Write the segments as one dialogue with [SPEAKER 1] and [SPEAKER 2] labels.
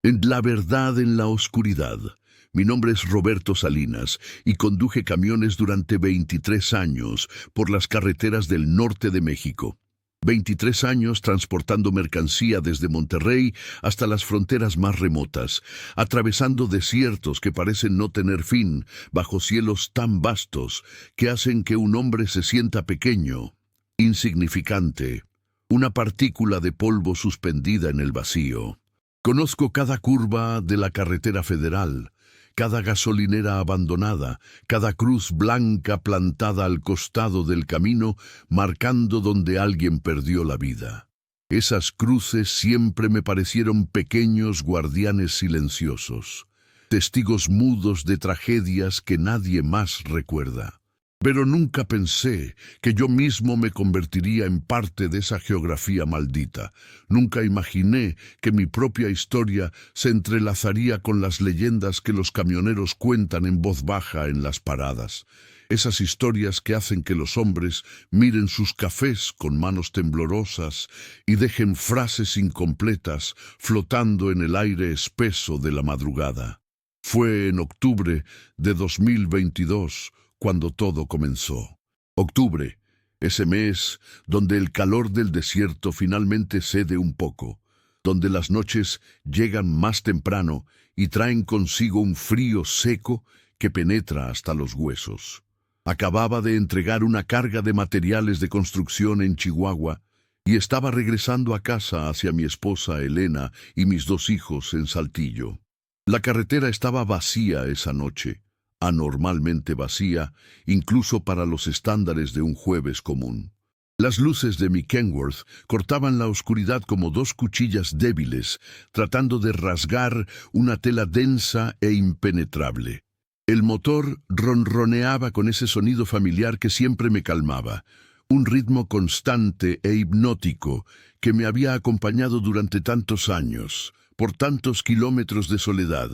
[SPEAKER 1] En La verdad en la oscuridad. Mi nombre es Roberto Salinas y conduje camiones durante 23 años por las carreteras del norte de México. 23 años transportando mercancía desde Monterrey hasta las fronteras más remotas, atravesando desiertos que parecen no tener fin, bajo cielos tan vastos que hacen que un hombre se sienta pequeño, insignificante, una partícula de polvo suspendida en el vacío. Conozco cada curva de la carretera federal, cada gasolinera abandonada, cada cruz blanca plantada al costado del camino, marcando donde alguien perdió la vida. Esas cruces siempre me parecieron pequeños guardianes silenciosos, testigos mudos de tragedias que nadie más recuerda. Pero nunca pensé que yo mismo me convertiría en parte de esa geografía maldita. Nunca imaginé que mi propia historia se entrelazaría con las leyendas que los camioneros cuentan en voz baja en las paradas. Esas historias que hacen que los hombres miren sus cafés con manos temblorosas y dejen frases incompletas flotando en el aire espeso de la madrugada. Fue en octubre de 2022 cuando todo comenzó. Octubre, ese mes donde el calor del desierto finalmente cede un poco, donde las noches llegan más temprano y traen consigo un frío seco que penetra hasta los huesos. Acababa de entregar una carga de materiales de construcción en Chihuahua y estaba regresando a casa hacia mi esposa Elena y mis 2 hijos en Saltillo. La carretera estaba vacía esa noche, anormalmente vacía, incluso para los estándares de un jueves común. Las luces de mi Kenworth cortaban la oscuridad como 2 cuchillas débiles, tratando de rasgar una tela densa e impenetrable. El motor ronroneaba con ese sonido familiar que siempre me calmaba, un ritmo constante e hipnótico que me había acompañado durante tantos años, por tantos kilómetros de soledad.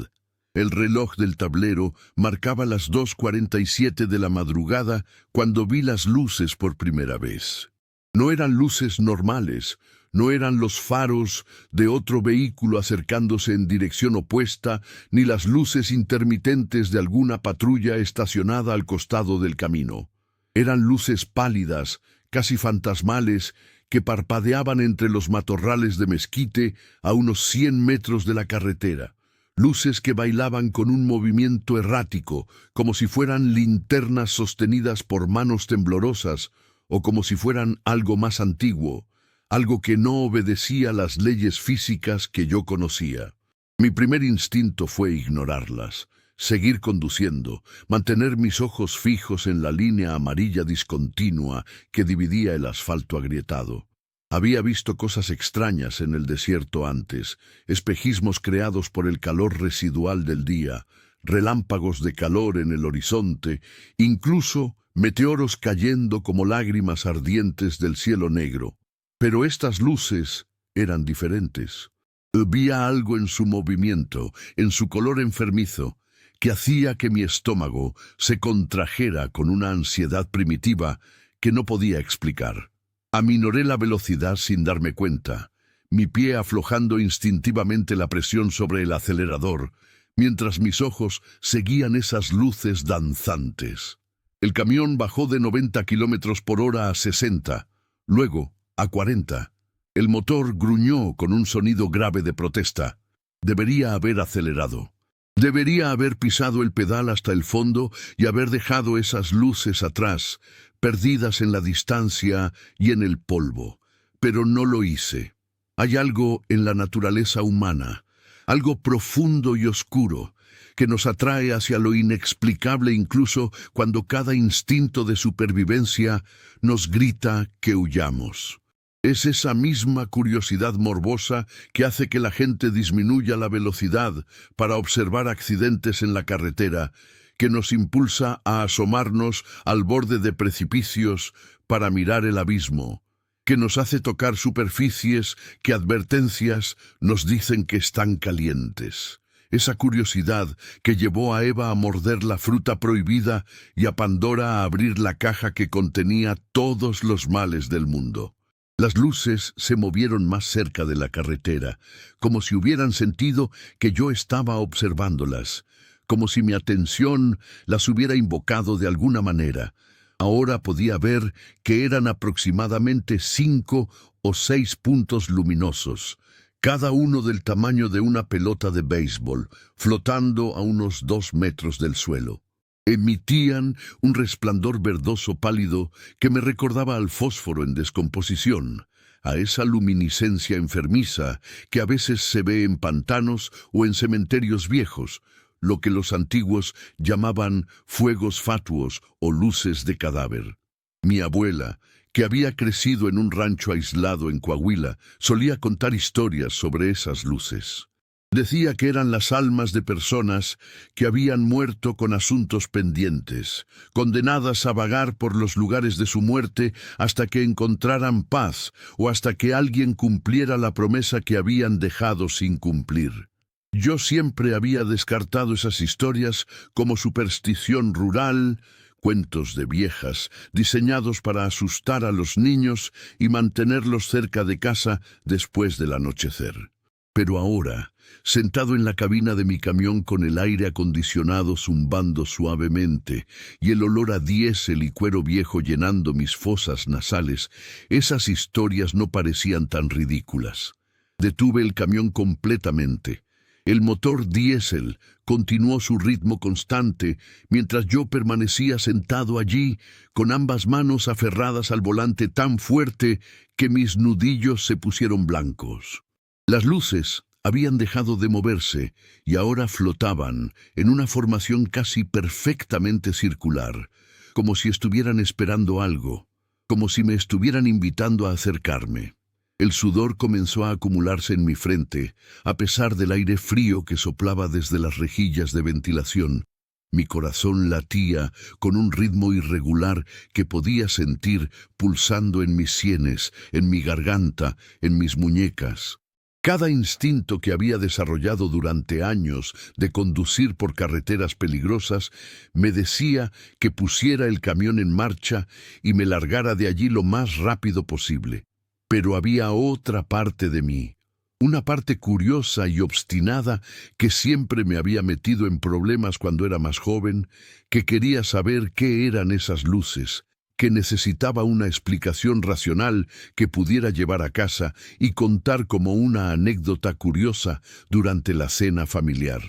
[SPEAKER 1] El reloj del tablero marcaba las 2:47 de la madrugada cuando vi las luces por primera vez. No eran luces normales, no eran los faros de otro vehículo acercándose en dirección opuesta, ni las luces intermitentes de alguna patrulla estacionada al costado del camino. Eran luces pálidas, casi fantasmales, que parpadeaban entre los matorrales de mezquite a unos 100 metros de la carretera. Luces que bailaban con un movimiento errático, como si fueran linternas sostenidas por manos temblorosas, o como si fueran algo más antiguo, algo que no obedecía las leyes físicas que yo conocía. Mi primer instinto fue ignorarlas, seguir conduciendo, mantener mis ojos fijos en la línea amarilla discontinua que dividía el asfalto agrietado. Había visto cosas extrañas en el desierto antes, espejismos creados por el calor residual del día, relámpagos de calor en el horizonte, incluso meteoros cayendo como lágrimas ardientes del cielo negro. Pero estas luces eran diferentes. Había algo en su movimiento, en su color enfermizo, que hacía que mi estómago se contrajera con una ansiedad primitiva que no podía explicar. Aminoré la velocidad sin darme cuenta, mi pie aflojando instintivamente la presión sobre el acelerador, mientras mis ojos seguían esas luces danzantes. El camión bajó de 90 kilómetros por hora a 60, luego a 40. El motor gruñó con un sonido grave de protesta. Debería haber acelerado. Debería haber pisado el pedal hasta el fondo y haber dejado esas luces atrás, perdidas en la distancia y en el polvo. Pero no lo hice. Hay algo en la naturaleza humana, algo profundo y oscuro, que nos atrae hacia lo inexplicable incluso cuando cada instinto de supervivencia nos grita que huyamos. Es esa misma curiosidad morbosa que hace que la gente disminuya la velocidad para observar accidentes en la carretera, que nos impulsa a asomarnos al borde de precipicios para mirar el abismo, que nos hace tocar superficies que advertencias nos dicen que están calientes. Esa curiosidad que llevó a Eva a morder la fruta prohibida y a Pandora a abrir la caja que contenía todos los males del mundo. Las luces se movieron más cerca de la carretera, como si hubieran sentido que yo estaba observándolas, como si mi atención las hubiera invocado de alguna manera. Ahora podía ver que eran aproximadamente 5 o 6 puntos luminosos, cada uno del tamaño de una pelota de béisbol, flotando a unos 2 metros del suelo. Emitían un resplandor verdoso pálido que me recordaba al fósforo en descomposición, a esa luminiscencia enfermiza que a veces se ve en pantanos o en cementerios viejos, lo que los antiguos llamaban fuegos fatuos o luces de cadáver. Mi abuela, que había crecido en un rancho aislado en Coahuila, solía contar historias sobre esas luces. Decía que eran las almas de personas que habían muerto con asuntos pendientes, condenadas a vagar por los lugares de su muerte hasta que encontraran paz o hasta que alguien cumpliera la promesa que habían dejado sin cumplir. Yo siempre había descartado esas historias como superstición rural, cuentos de viejas, diseñados para asustar a los niños y mantenerlos cerca de casa después del anochecer. Pero ahora, sentado en la cabina de mi camión con el aire acondicionado zumbando suavemente y el olor a diésel y cuero viejo llenando mis fosas nasales, esas historias no parecían tan ridículas. Detuve el camión completamente. El motor diésel continuó su ritmo constante mientras yo permanecía sentado allí con ambas manos aferradas al volante tan fuerte que mis nudillos se pusieron blancos. Las luces habían dejado de moverse y ahora flotaban en una formación casi perfectamente circular, como si estuvieran esperando algo, como si me estuvieran invitando a acercarme. El sudor comenzó a acumularse en mi frente, a pesar del aire frío que soplaba desde las rejillas de ventilación. Mi corazón latía con un ritmo irregular que podía sentir pulsando en mis sienes, en mi garganta, en mis muñecas. Cada instinto que había desarrollado durante años de conducir por carreteras peligrosas me decía que pusiera el camión en marcha y me largara de allí lo más rápido posible. Pero había otra parte de mí, una parte curiosa y obstinada que siempre me había metido en problemas cuando era más joven, que quería saber qué eran esas luces, que necesitaba una explicación racional que pudiera llevar a casa y contar como una anécdota curiosa durante la cena familiar.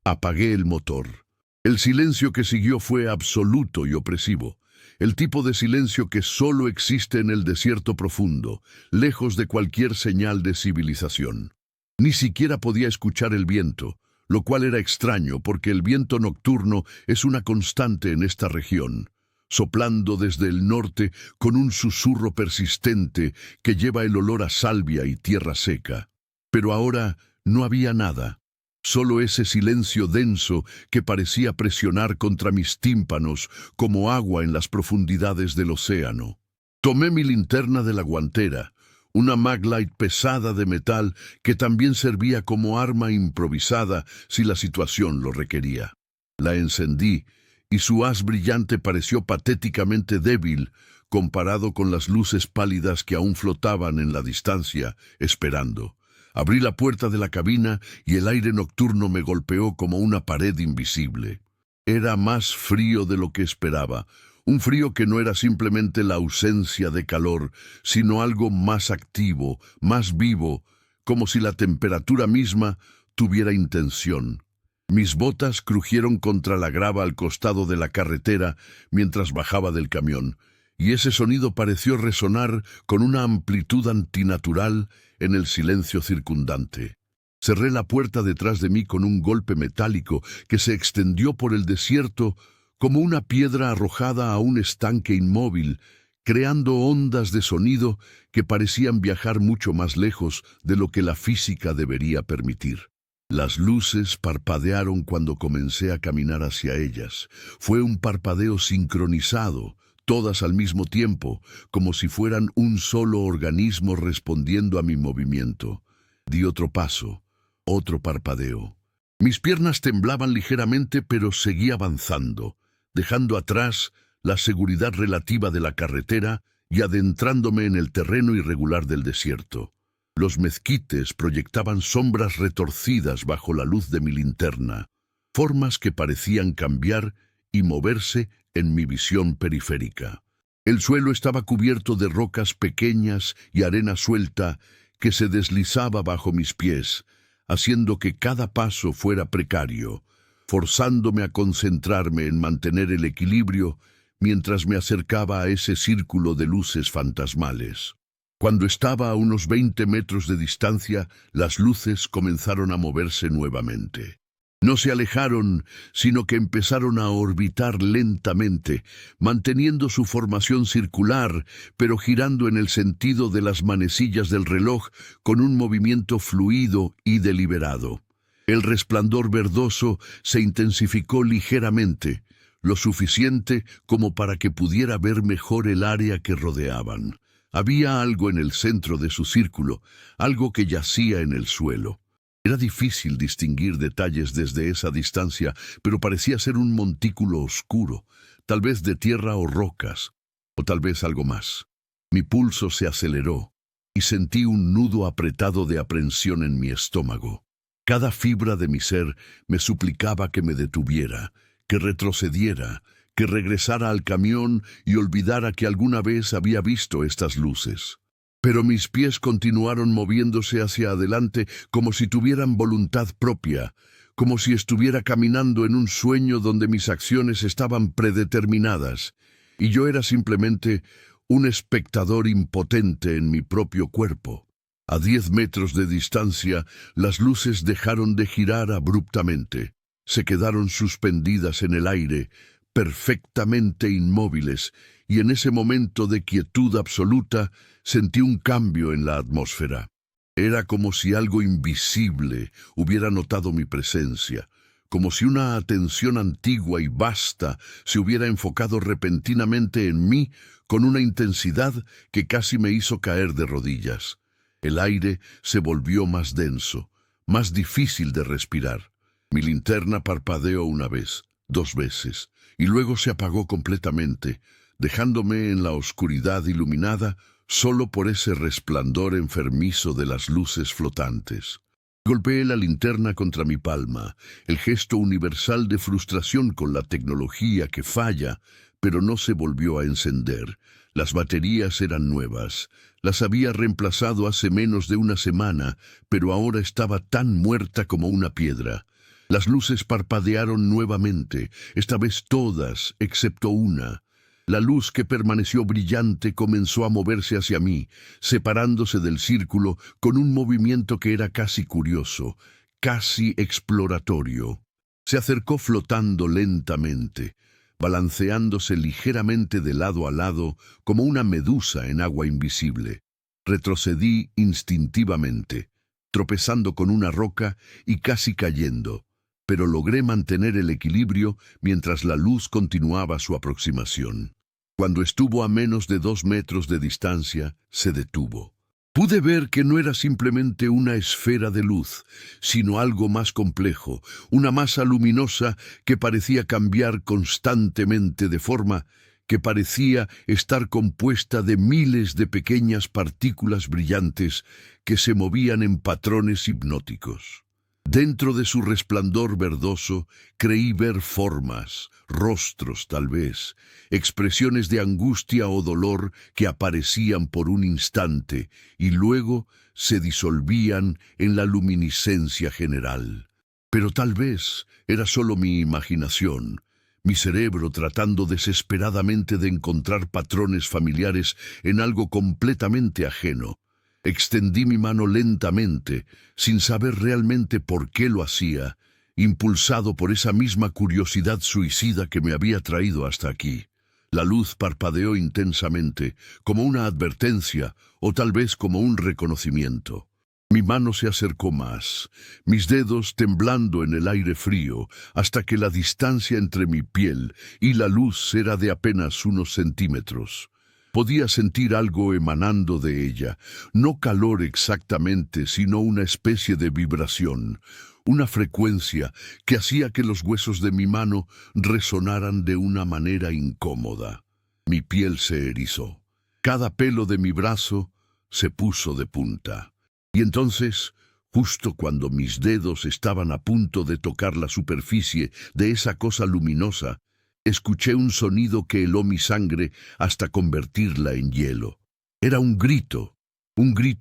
[SPEAKER 1] Apagué el motor. El silencio que siguió fue absoluto y opresivo. El tipo de silencio que solo existe en el desierto profundo, lejos de cualquier señal de civilización. Ni siquiera podía escuchar el viento, lo cual era extraño porque el viento nocturno es una constante en esta región, soplando desde el norte con un susurro persistente que lleva el olor a salvia y tierra seca. Pero ahora no había nada. Solo ese silencio denso que parecía presionar contra mis tímpanos como agua en las profundidades del océano. Tomé mi linterna de la guantera, una Maglite pesada de metal que también servía como arma improvisada si la situación lo requería. La encendí y su haz brillante pareció patéticamente débil comparado con las luces pálidas que aún flotaban en la distancia, esperando. Abrí la puerta de la cabina y el aire nocturno me golpeó como una pared invisible. Era más frío de lo que esperaba, un frío que no era simplemente la ausencia de calor, sino algo más activo, más vivo, como si la temperatura misma tuviera intención. Mis botas crujieron contra la grava al costado de la carretera mientras bajaba del camión, y ese sonido pareció resonar con una amplitud antinatural en el silencio circundante. Cerré la puerta detrás de mí con un golpe metálico que se extendió por el desierto como una piedra arrojada a un estanque inmóvil, creando ondas de sonido que parecían viajar mucho más lejos de lo que la física debería permitir. Las luces parpadearon cuando comencé a caminar hacia ellas. Fue un parpadeo sincronizado, todas al mismo tiempo, como si fueran un solo organismo respondiendo a mi movimiento. Di otro paso, otro parpadeo. Mis piernas temblaban ligeramente, pero seguí avanzando, dejando atrás la seguridad relativa de la carretera y adentrándome en el terreno irregular del desierto. Los mezquites proyectaban sombras retorcidas bajo la luz de mi linterna, formas que parecían cambiar y moverse en mi visión periférica. El suelo estaba cubierto de rocas pequeñas y arena suelta que se deslizaba bajo mis pies, haciendo que cada paso fuera precario, forzándome a concentrarme en mantener el equilibrio mientras me acercaba a ese círculo de luces fantasmales. Cuando estaba a unos 20 metros de distancia, las luces comenzaron a moverse nuevamente. No se alejaron, sino que empezaron a orbitar lentamente, manteniendo su formación circular, pero girando en el sentido de las manecillas del reloj con un movimiento fluido y deliberado. El resplandor verdoso se intensificó ligeramente, lo suficiente como para que pudiera ver mejor el área que rodeaban. Había algo en el centro de su círculo, algo que yacía en el suelo. Era difícil distinguir detalles desde esa distancia, pero parecía ser un montículo oscuro, tal vez de tierra o rocas, o tal vez algo más. Mi pulso se aceleró y sentí un nudo apretado de aprensión en mi estómago. Cada fibra de mi ser me suplicaba que me detuviera, que retrocediera, que regresara al camión y olvidara que alguna vez había visto estas luces. Pero mis pies continuaron moviéndose hacia adelante como si tuvieran voluntad propia, como si estuviera caminando en un sueño donde mis acciones estaban predeterminadas, y yo era simplemente un espectador impotente en mi propio cuerpo. A 10 metros de distancia, las luces dejaron de girar abruptamente. Se quedaron suspendidas en el aire, perfectamente inmóviles, y en ese momento de quietud absoluta sentí un cambio en la atmósfera. Era como si algo invisible hubiera notado mi presencia, como si una atención antigua y vasta se hubiera enfocado repentinamente en mí con una intensidad que casi me hizo caer de rodillas. El aire se volvió más denso, más difícil de respirar. Mi linterna parpadeó una vez, 2 veces, y luego se apagó completamente, dejándome en la oscuridad iluminada solo por ese resplandor enfermizo de las luces flotantes. Golpeé la linterna contra mi palma, el gesto universal de frustración con la tecnología que falla, pero no se volvió a encender. Las baterías eran nuevas. Las había reemplazado hace menos de una semana, pero ahora estaba tan muerta como una piedra. Las luces parpadearon nuevamente, esta vez todas, excepto una. La luz que permaneció brillante comenzó a moverse hacia mí, separándose del círculo con un movimiento que era casi curioso, casi exploratorio. Se acercó flotando lentamente, balanceándose ligeramente de lado a lado como una medusa en agua invisible. Retrocedí instintivamente, tropezando con una roca y casi cayendo, pero logré mantener el equilibrio mientras la luz continuaba su aproximación. Cuando estuvo a menos de 2 metros de distancia, se detuvo. Pude ver que no era simplemente una esfera de luz, sino algo más complejo, una masa luminosa que parecía cambiar constantemente de forma, que parecía estar compuesta de miles de pequeñas partículas brillantes que se movían en patrones hipnóticos. Dentro de su resplandor verdoso creí ver formas, rostros tal vez, expresiones de angustia o dolor que aparecían por un instante y luego se disolvían en la luminiscencia general. Pero tal vez era solo mi imaginación, mi cerebro tratando desesperadamente de encontrar patrones familiares en algo completamente ajeno. Extendí mi mano lentamente, sin saber realmente por qué lo hacía, impulsado por esa misma curiosidad suicida que me había traído hasta aquí. La luz parpadeó intensamente, como una advertencia o tal vez como un reconocimiento. Mi mano se acercó más, mis dedos temblando en el aire frío, hasta que la distancia entre mi piel y la luz era de apenas unos centímetros. Podía sentir algo emanando de ella, no calor exactamente, sino una especie de vibración, una frecuencia que hacía que los huesos de mi mano resonaran de una manera incómoda. Mi piel se erizó. Cada pelo de mi brazo se puso de punta. Y entonces, justo cuando mis dedos estaban a punto de tocar la superficie de esa cosa luminosa, escuché un sonido que heló mi sangre hasta convertirla en hielo. Era un grito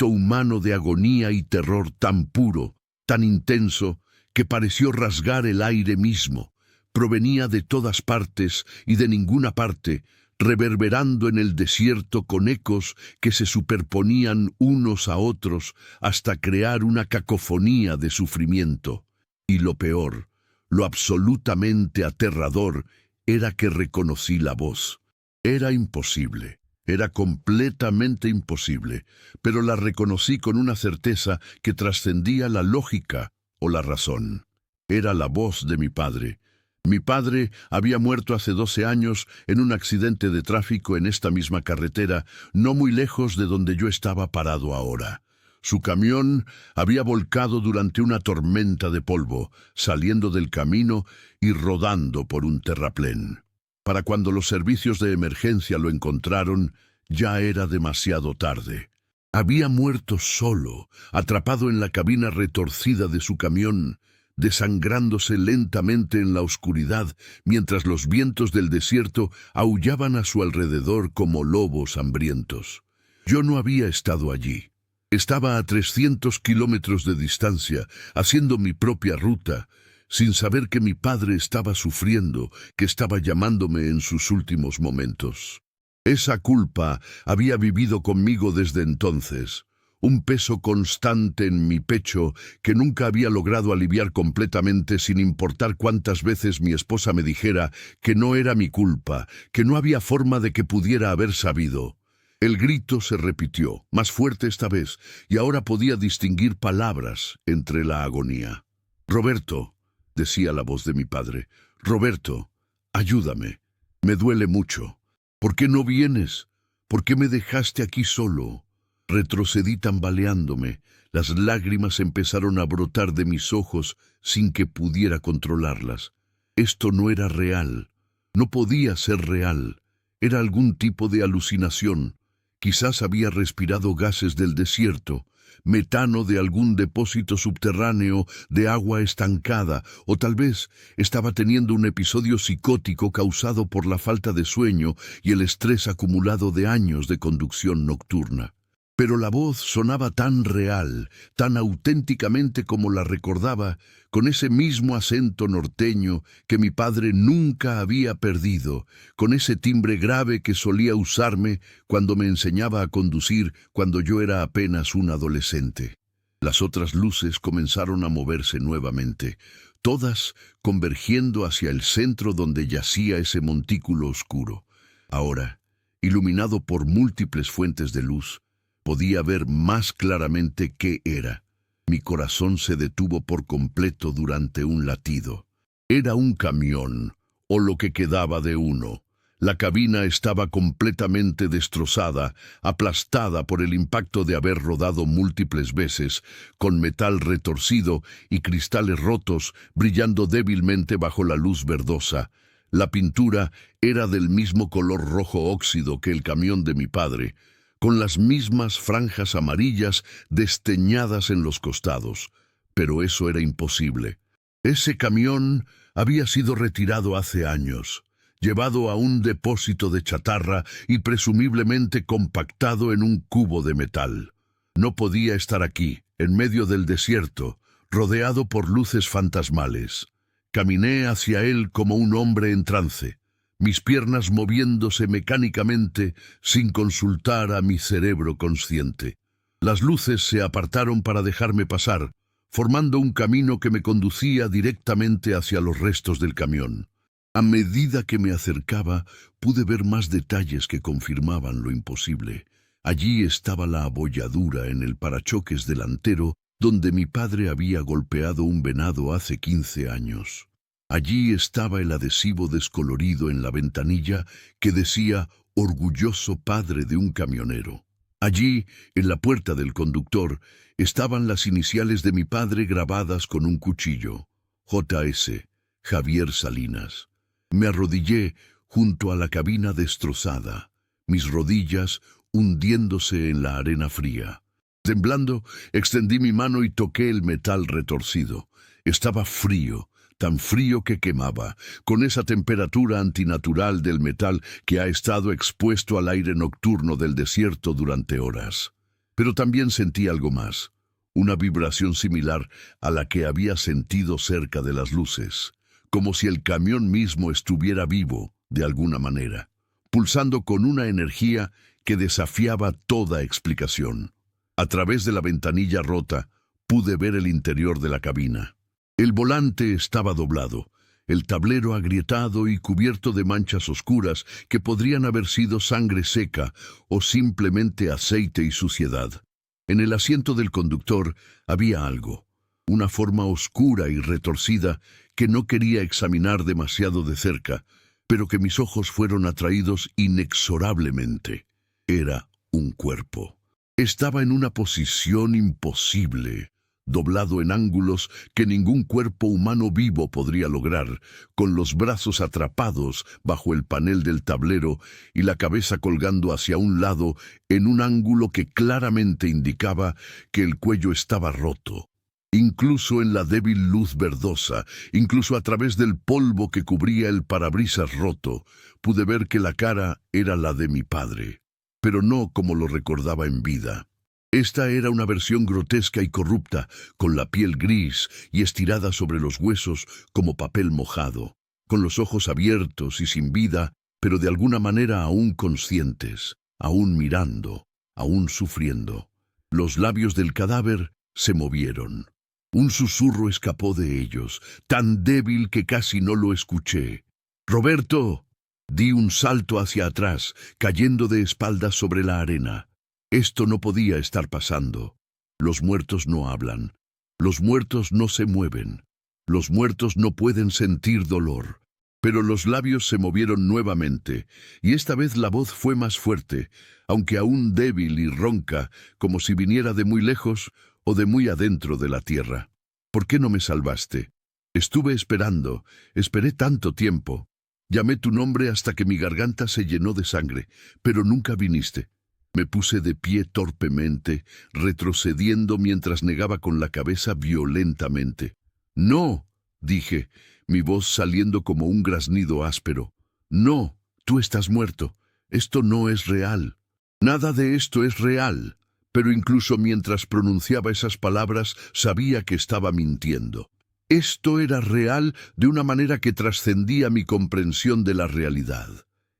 [SPEAKER 1] humano de agonía y terror tan puro, tan intenso, que pareció rasgar el aire mismo. Provenía de todas partes y de ninguna parte, reverberando en el desierto con ecos que se superponían unos a otros hasta crear una cacofonía de sufrimiento. Y lo peor, lo absolutamente aterrador, era que reconocí la voz. Era imposible, era completamente imposible, pero la reconocí con una certeza que trascendía la lógica o la razón. Era la voz de mi padre. Mi padre había muerto hace 12 años en un accidente de tráfico en esta misma carretera, no muy lejos de donde yo estaba parado ahora. Su camión había volcado durante una tormenta de polvo, saliendo del camino y rodando por un terraplén. Para cuando los servicios de emergencia lo encontraron, ya era demasiado tarde. Había muerto solo, atrapado en la cabina retorcida de su camión, desangrándose lentamente en la oscuridad, mientras los vientos del desierto aullaban a su alrededor como lobos hambrientos. Yo no había estado allí. Estaba a 300 kilómetros de distancia, haciendo mi propia ruta, sin saber que mi padre estaba sufriendo, que estaba llamándome en sus últimos momentos. Esa culpa había vivido conmigo desde entonces, un peso constante en mi pecho que nunca había logrado aliviar completamente, sin importar cuántas veces mi esposa me dijera que no era mi culpa, que no había forma de que pudiera haber sabido. El grito se repitió, más fuerte esta vez, y ahora podía distinguir palabras entre la agonía. «Roberto», decía la voz de mi padre, «Roberto, ayúdame. Me duele mucho. ¿Por qué no vienes? ¿Por qué me dejaste aquí solo?» Retrocedí tambaleándome. Las lágrimas empezaron a brotar de mis ojos sin que pudiera controlarlas. Esto no era real. No podía ser real. Era algún tipo de alucinación. Quizás había respirado gases del desierto, metano de algún depósito subterráneo de agua estancada, o tal vez estaba teniendo un episodio psicótico causado por la falta de sueño y el estrés acumulado de años de conducción nocturna. Pero la voz sonaba tan real, tan auténticamente como la recordaba, con ese mismo acento norteño que mi padre nunca había perdido, con ese timbre grave que solía usarme cuando me enseñaba a conducir cuando yo era apenas un adolescente. Las otras luces comenzaron a moverse nuevamente, todas convergiendo hacia el centro donde yacía ese montículo oscuro. Ahora, iluminado por múltiples fuentes de luz, podía ver más claramente qué era. Mi corazón se detuvo por completo durante un latido. Era un camión, o lo que quedaba de uno. La cabina estaba completamente destrozada, aplastada por el impacto de haber rodado múltiples veces, con metal retorcido y cristales rotos brillando débilmente bajo la luz verdosa. La pintura era del mismo color rojo óxido que el camión de mi padre, con las mismas franjas amarillas desteñadas en los costados. Pero eso era imposible. Ese camión había sido retirado hace años, llevado a un depósito de chatarra y presumiblemente compactado en un cubo de metal. No podía estar aquí, en medio del desierto, rodeado por luces fantasmales. Caminé hacia él como un hombre en trance, mis piernas moviéndose mecánicamente sin consultar a mi cerebro consciente. Las luces se apartaron para dejarme pasar, formando un camino que me conducía directamente hacia los restos del camión. A medida que me acercaba, pude ver más detalles que confirmaban lo imposible. Allí estaba la abolladura en el parachoques delantero donde mi padre había golpeado un venado hace 15 años. Allí estaba el adhesivo descolorido en la ventanilla que decía «Orgulloso padre de un camionero». Allí, en la puerta del conductor, estaban las iniciales de mi padre grabadas con un cuchillo. J.S. Javier Salinas. Me arrodillé junto a la cabina destrozada. Mis rodillas, hundiéndose en la arena fría. Temblando, extendí mi mano y toqué el metal retorcido. Estaba frío, tan frío que quemaba, con esa temperatura antinatural del metal que ha estado expuesto al aire nocturno del desierto durante horas. Pero también sentí algo más, una vibración similar a la que había sentido cerca de las luces, como si el camión mismo estuviera vivo, de alguna manera, pulsando con una energía que desafiaba toda explicación. A través de la ventanilla rota, pude ver el interior de la cabina. El volante estaba doblado, el tablero agrietado y cubierto de manchas oscuras que podrían haber sido sangre seca o simplemente aceite y suciedad. En el asiento del conductor había algo, una forma oscura y retorcida que no quería examinar demasiado de cerca, pero que mis ojos fueron atraídos inexorablemente. Era un cuerpo. Estaba en una posición imposible, doblado en ángulos que ningún cuerpo humano vivo podría lograr, con los brazos atrapados bajo el panel del tablero y la cabeza colgando hacia un lado en un ángulo que claramente indicaba que el cuello estaba roto. Incluso en la débil luz verdosa, incluso a través del polvo que cubría el parabrisas roto, pude ver que la cara era la de mi padre, pero no como lo recordaba en vida. Esta era una versión grotesca y corrupta, con la piel gris y estirada sobre los huesos como papel mojado, con los ojos abiertos y sin vida, pero de alguna manera aún conscientes, aún mirando, aún sufriendo. Los labios del cadáver se movieron. Un susurro escapó de ellos, tan débil que casi no lo escuché. ¡Roberto! Di un salto hacia atrás, cayendo de espaldas sobre la arena. Esto no podía estar pasando. Los muertos no hablan. Los muertos no se mueven. Los muertos no pueden sentir dolor. Pero los labios se movieron nuevamente, y esta vez la voz fue más fuerte, aunque aún débil y ronca, como si viniera de muy lejos o de muy adentro de la tierra. ¿Por qué no me salvaste? Estuve esperando, esperé tanto tiempo. Llamé tu nombre hasta que mi garganta se llenó de sangre, pero nunca viniste. Me puse de pie torpemente, retrocediendo mientras negaba con la cabeza violentamente. «No», dije, mi voz saliendo como un graznido áspero. «No, tú estás muerto. Esto no es real. Nada de esto es real». Pero incluso mientras pronunciaba esas palabras, sabía que estaba mintiendo. Esto era real de una manera que trascendía mi comprensión de la realidad.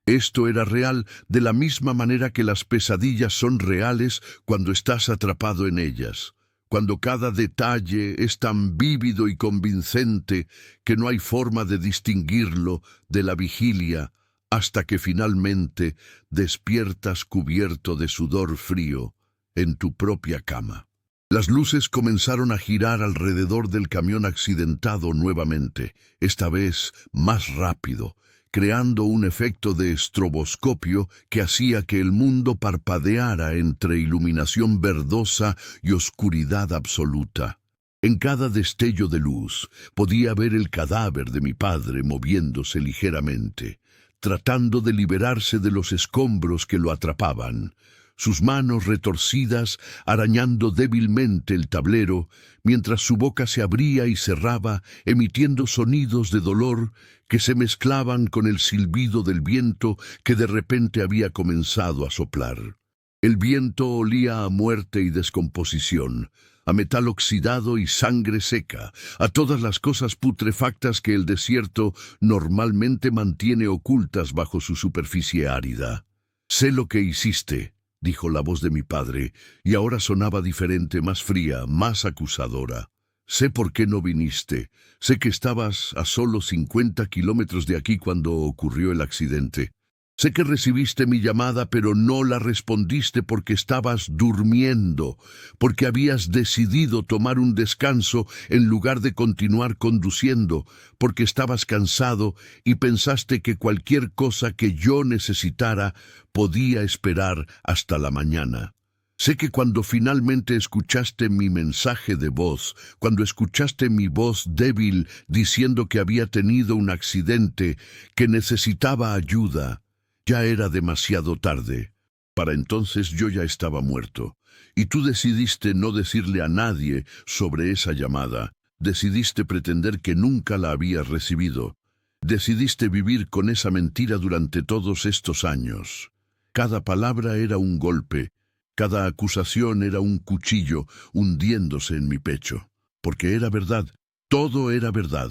[SPEAKER 1] Esto era real de la misma manera que las pesadillas son reales cuando estás atrapado en ellas, cuando cada detalle es tan vívido y convincente que no hay forma de distinguirlo de la vigilia hasta que finalmente despiertas cubierto de sudor frío en tu propia cama. Las luces comenzaron a girar alrededor del camión accidentado nuevamente, esta vez más rápido, creando un efecto de estroboscopio que hacía que el mundo parpadeara entre iluminación verdosa y oscuridad absoluta. En cada destello de luz podía ver el cadáver de mi padre moviéndose ligeramente, tratando de liberarse de los escombros que lo atrapaban, sus manos retorcidas arañando débilmente el tablero, mientras su boca se abría y cerraba, emitiendo sonidos de dolor que se mezclaban con el silbido del viento que de repente había comenzado a soplar. El viento olía a muerte y descomposición, a metal oxidado y sangre seca, a todas las cosas putrefactas que el desierto normalmente mantiene ocultas bajo su superficie árida. «Sé lo que hiciste», dijo la voz de mi padre, y ahora sonaba diferente, más fría, más acusadora. «Sé por qué no viniste. Sé que estabas a solo 50 kilómetros de aquí cuando ocurrió el accidente. Sé que recibiste mi llamada, pero no la respondiste porque estabas durmiendo, porque habías decidido tomar un descanso en lugar de continuar conduciendo, porque estabas cansado y pensaste que cualquier cosa que yo necesitara podía esperar hasta la mañana. Sé que cuando finalmente escuchaste mi mensaje de voz, cuando escuchaste mi voz débil diciendo que había tenido un accidente, que necesitaba ayuda, ya era demasiado tarde. Para entonces yo ya estaba muerto, y tú decidiste no decirle a nadie sobre esa llamada. Decidiste pretender que nunca la habías recibido. Decidiste vivir con esa mentira durante todos estos años. Cada palabra era un golpe, cada acusación era un cuchillo hundiéndose en mi pecho. Porque era verdad, todo era verdad.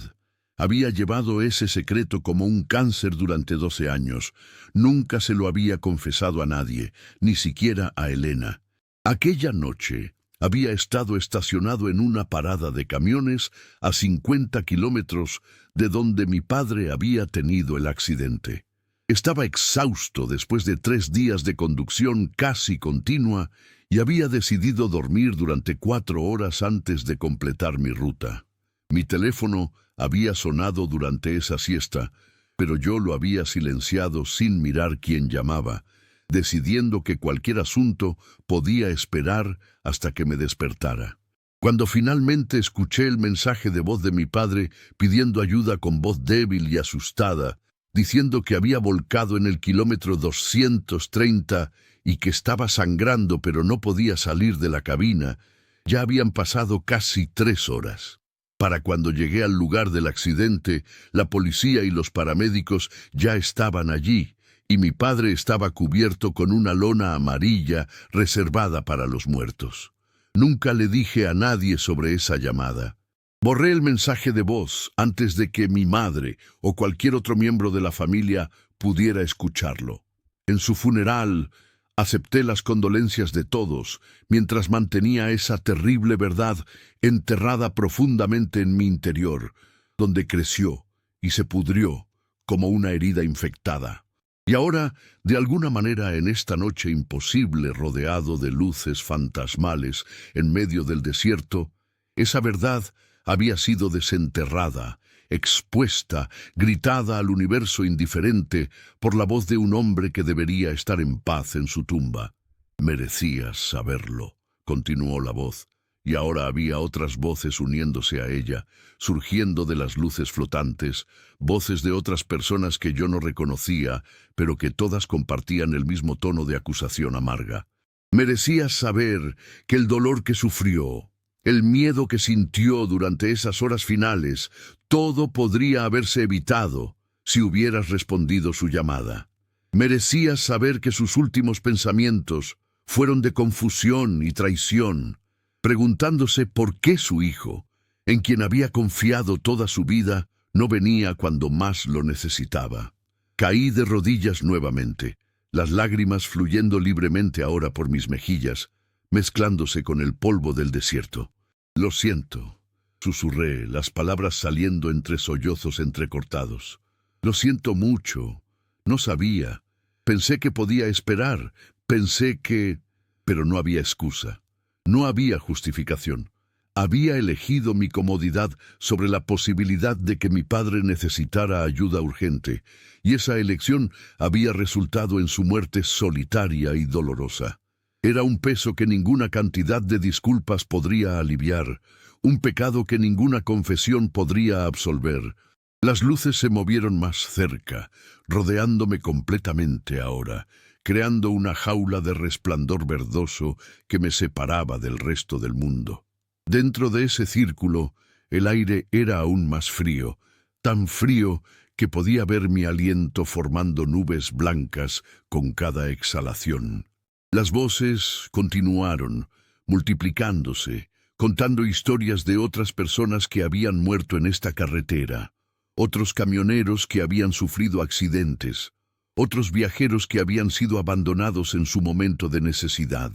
[SPEAKER 1] Había llevado ese secreto como un cáncer durante 12 años. Nunca se lo había confesado a nadie, ni siquiera a Elena. Aquella noche había estado estacionado en una parada de camiones a 50 kilómetros de donde mi padre había tenido el accidente. Estaba exhausto después de 3 días de conducción casi continua y había decidido dormir durante 4 horas antes de completar mi ruta. Mi teléfono había sonado durante esa siesta, pero yo lo había silenciado sin mirar quién llamaba, decidiendo que cualquier asunto podía esperar hasta que me despertara. Cuando finalmente escuché el mensaje de voz de mi padre pidiendo ayuda con voz débil y asustada, diciendo que había volcado en el kilómetro 230 y que estaba sangrando pero no podía salir de la cabina, ya habían pasado casi 3 horas. Para cuando llegué al lugar del accidente, la policía y los paramédicos ya estaban allí, y mi padre estaba cubierto con una lona amarilla reservada para los muertos. Nunca le dije a nadie sobre esa llamada. Borré el mensaje de voz antes de que mi madre o cualquier otro miembro de la familia pudiera escucharlo. En su funeral, acepté las condolencias de todos, mientras mantenía esa terrible verdad enterrada profundamente en mi interior, donde creció y se pudrió como una herida infectada. Y ahora, de alguna manera, en esta noche imposible rodeado de luces fantasmales en medio del desierto, esa verdad había sido desenterrada, expuesta, gritada al universo indiferente por la voz de un hombre que debería estar en paz en su tumba. Merecías saberlo, continuó la voz, y ahora había otras voces uniéndose a ella, surgiendo de las luces flotantes, voces de otras personas que yo no reconocía, pero que todas compartían el mismo tono de acusación amarga. Merecías saber que el dolor que sufrió, el miedo que sintió durante esas horas finales, todo podría haberse evitado si hubieras respondido su llamada. Merecías saber que sus últimos pensamientos fueron de confusión y traición, preguntándose por qué su hijo, en quien había confiado toda su vida, no venía cuando más lo necesitaba. Caí de rodillas nuevamente, las lágrimas fluyendo libremente ahora por mis mejillas, mezclándose con el polvo del desierto. Lo siento, susurré, las palabras saliendo entre sollozos entrecortados. Lo siento mucho, no sabía. Pensé que podía esperar, pensé que... Pero no había excusa, no había justificación. Había elegido mi comodidad sobre la posibilidad de que mi padre necesitara ayuda urgente, y esa elección había resultado en su muerte solitaria y dolorosa. Era un peso que ninguna cantidad de disculpas podría aliviar, un pecado que ninguna confesión podría absolver. Las luces se movieron más cerca, rodeándome completamente ahora, creando una jaula de resplandor verdoso que me separaba del resto del mundo. Dentro de ese círculo, el aire era aún más frío, tan frío que podía ver mi aliento formando nubes blancas con cada exhalación. Las voces continuaron, multiplicándose, contando historias de otras personas que habían muerto en esta carretera, otros camioneros que habían sufrido accidentes, otros viajeros que habían sido abandonados en su momento de necesidad.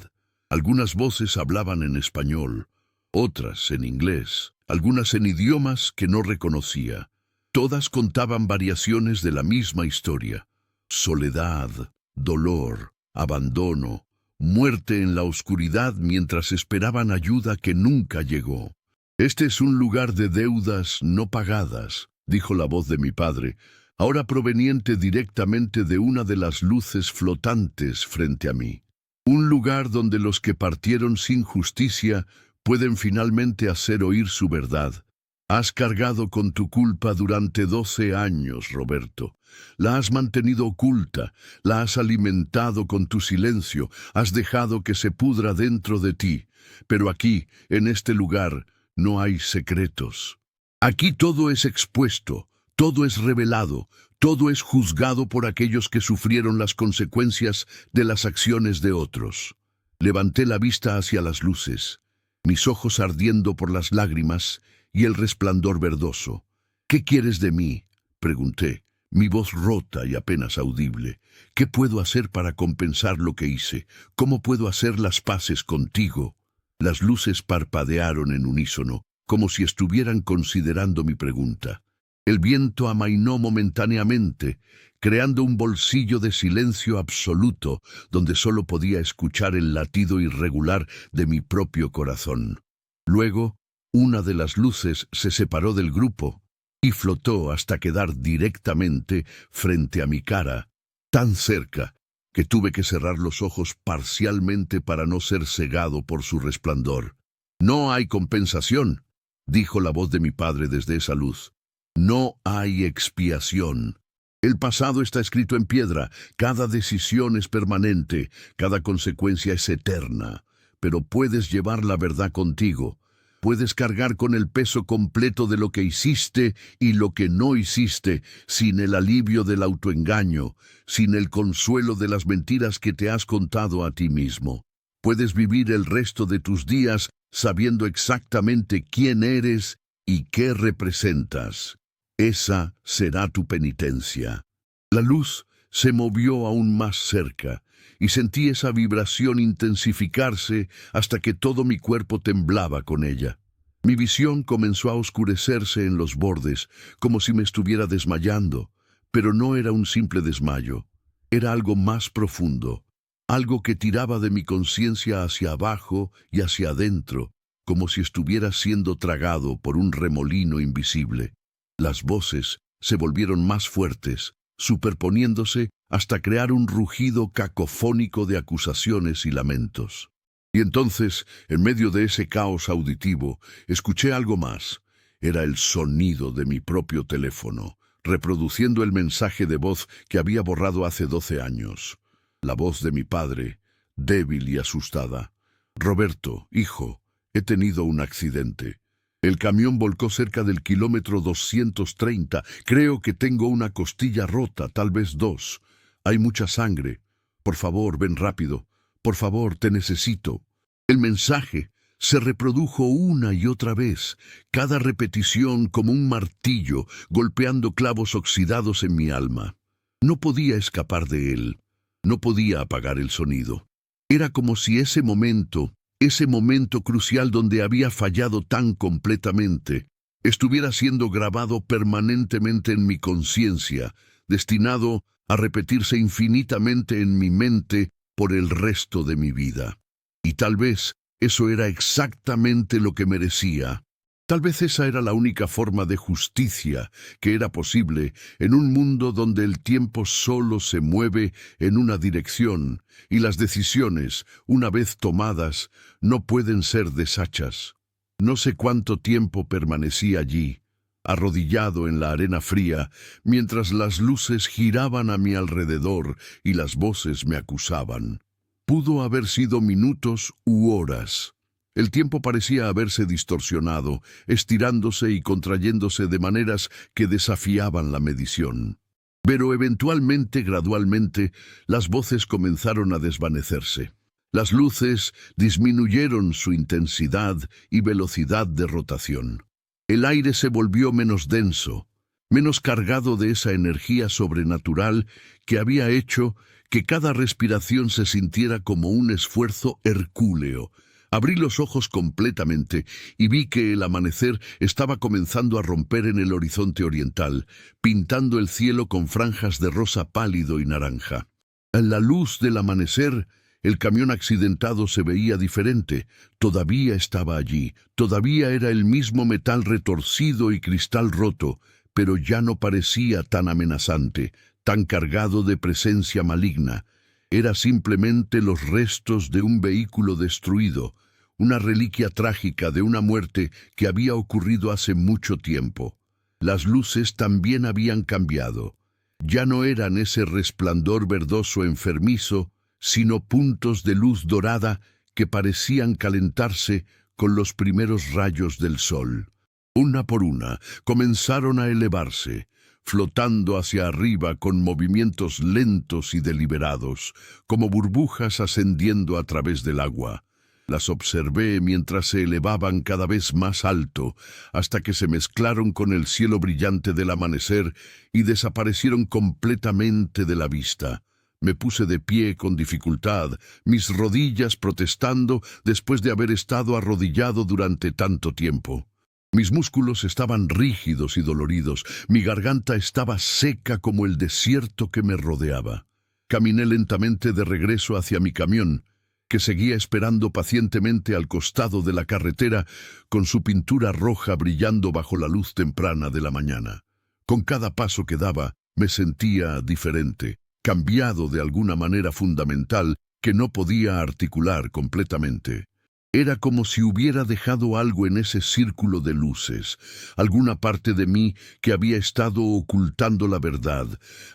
[SPEAKER 1] Algunas voces hablaban en español, otras en inglés, algunas en idiomas que no reconocía. Todas contaban variaciones de la misma historia: soledad, dolor, abandono, muerte en la oscuridad mientras esperaban ayuda que nunca llegó. «Este es un lugar de deudas no pagadas», dijo la voz de mi padre, ahora proveniente directamente de una de las luces flotantes frente a mí. «Un lugar donde los que partieron sin justicia pueden finalmente hacer oír su verdad. Has cargado con tu culpa durante 12 años, Roberto. La has mantenido oculta, la has alimentado con tu silencio, has dejado que se pudra dentro de ti. Pero aquí, en este lugar, no hay secretos. Aquí todo es expuesto, todo es revelado, todo es juzgado por aquellos que sufrieron las consecuencias de las acciones de otros. Levanté la vista hacia las luces, mis ojos ardiendo por las lágrimas y el resplandor verdoso. «¿Qué quieres de mí?», pregunté, mi voz rota y apenas audible. «¿Qué puedo hacer para compensar lo que hice? ¿Cómo puedo hacer las paces contigo?». Las luces parpadearon en unísono, como si estuvieran considerando mi pregunta. El viento amainó momentáneamente, creando un bolsillo de silencio absoluto, donde solo podía escuchar el latido irregular de mi propio corazón. Luego, una de las luces se separó del grupo y flotó hasta quedar directamente frente a mi cara, tan cerca que tuve que cerrar los ojos parcialmente para no ser cegado por su resplandor. «No hay compensación», dijo la voz de mi padre desde esa luz. «No hay expiación. El pasado está escrito en piedra, cada decisión es permanente, cada consecuencia es eterna. Pero puedes llevar la verdad contigo. Puedes cargar con el peso completo de lo que hiciste y lo que no hiciste, sin el alivio del autoengaño, sin el consuelo de las mentiras que te has contado a ti mismo. Puedes vivir el resto de tus días sabiendo exactamente quién eres y qué representas. Esa será tu penitencia». La luz se movió aún más cerca, y sentí esa vibración intensificarse hasta que todo mi cuerpo temblaba con ella. Mi visión comenzó a oscurecerse en los bordes, como si me estuviera desmayando, pero no era un simple desmayo. Era algo más profundo, algo que tiraba de mi conciencia hacia abajo y hacia adentro, como si estuviera siendo tragado por un remolino invisible. Las voces se volvieron más fuertes, superponiéndose hasta crear un rugido cacofónico de acusaciones y lamentos. Y entonces, en medio de ese caos auditivo, escuché algo más. Era el sonido de mi propio teléfono, reproduciendo el mensaje de voz que había borrado hace 12 años. La voz de mi padre, débil y asustada. «Roberto, hijo, he tenido un accidente. El camión volcó cerca del kilómetro 230. Creo que tengo una costilla rota, tal vez 2. Hay mucha sangre. Por favor, ven rápido. Por favor, te necesito». El mensaje se reprodujo una y otra vez, cada repetición como un martillo golpeando clavos oxidados en mi alma. No podía escapar de él. No podía apagar el sonido. Era como si ese momento crucial donde había fallado tan completamente, estuviera siendo grabado permanentemente en mi conciencia, destinado a repetirse infinitamente en mi mente por el resto de mi vida. Y tal vez eso era exactamente lo que merecía. Tal vez esa era la única forma de justicia que era posible en un mundo donde el tiempo solo se mueve en una dirección y las decisiones, una vez tomadas, no pueden ser deshachas. No sé cuánto tiempo permanecí allí, arrodillado en la arena fría, mientras las luces giraban a mi alrededor y las voces me acusaban. Pudo haber sido minutos u horas. El tiempo parecía haberse distorsionado, estirándose y contrayéndose de maneras que desafiaban la medición. Pero eventualmente, gradualmente, las voces comenzaron a desvanecerse. Las luces disminuyeron su intensidad y velocidad de rotación. El aire se volvió menos denso, menos cargado de esa energía sobrenatural que había hecho que cada respiración se sintiera como un esfuerzo hercúleo. Abrí los ojos completamente y vi que el amanecer estaba comenzando a romper en el horizonte oriental, pintando el cielo con franjas de rosa pálido y naranja. En la luz del amanecer, el camión accidentado se veía diferente. Todavía estaba allí, todavía era el mismo metal retorcido y cristal roto, pero ya no parecía tan amenazante, tan cargado de presencia maligna. Era simplemente los restos de un vehículo destruido, una reliquia trágica de una muerte que había ocurrido hace mucho tiempo. Las luces también habían cambiado. Ya no eran ese resplandor verdoso enfermizo, sino puntos de luz dorada que parecían calentarse con los primeros rayos del sol. Una por una comenzaron a elevarse, flotando hacia arriba con movimientos lentos y deliberados, como burbujas ascendiendo a través del agua. Las observé mientras se elevaban cada vez más alto, hasta que se mezclaron con el cielo brillante del amanecer y desaparecieron completamente de la vista. Me puse de pie con dificultad, mis rodillas protestando después de haber estado arrodillado durante tanto tiempo. Mis músculos estaban rígidos y doloridos, mi garganta estaba seca como el desierto que me rodeaba. Caminé lentamente de regreso hacia mi camión, que seguía esperando pacientemente al costado de la carretera con su pintura roja brillando bajo la luz temprana de la mañana. Con cada paso que daba, me sentía diferente, cambiado de alguna manera fundamental que no podía articular completamente. Era como si hubiera dejado algo en ese círculo de luces, alguna parte de mí que había estado ocultando la verdad,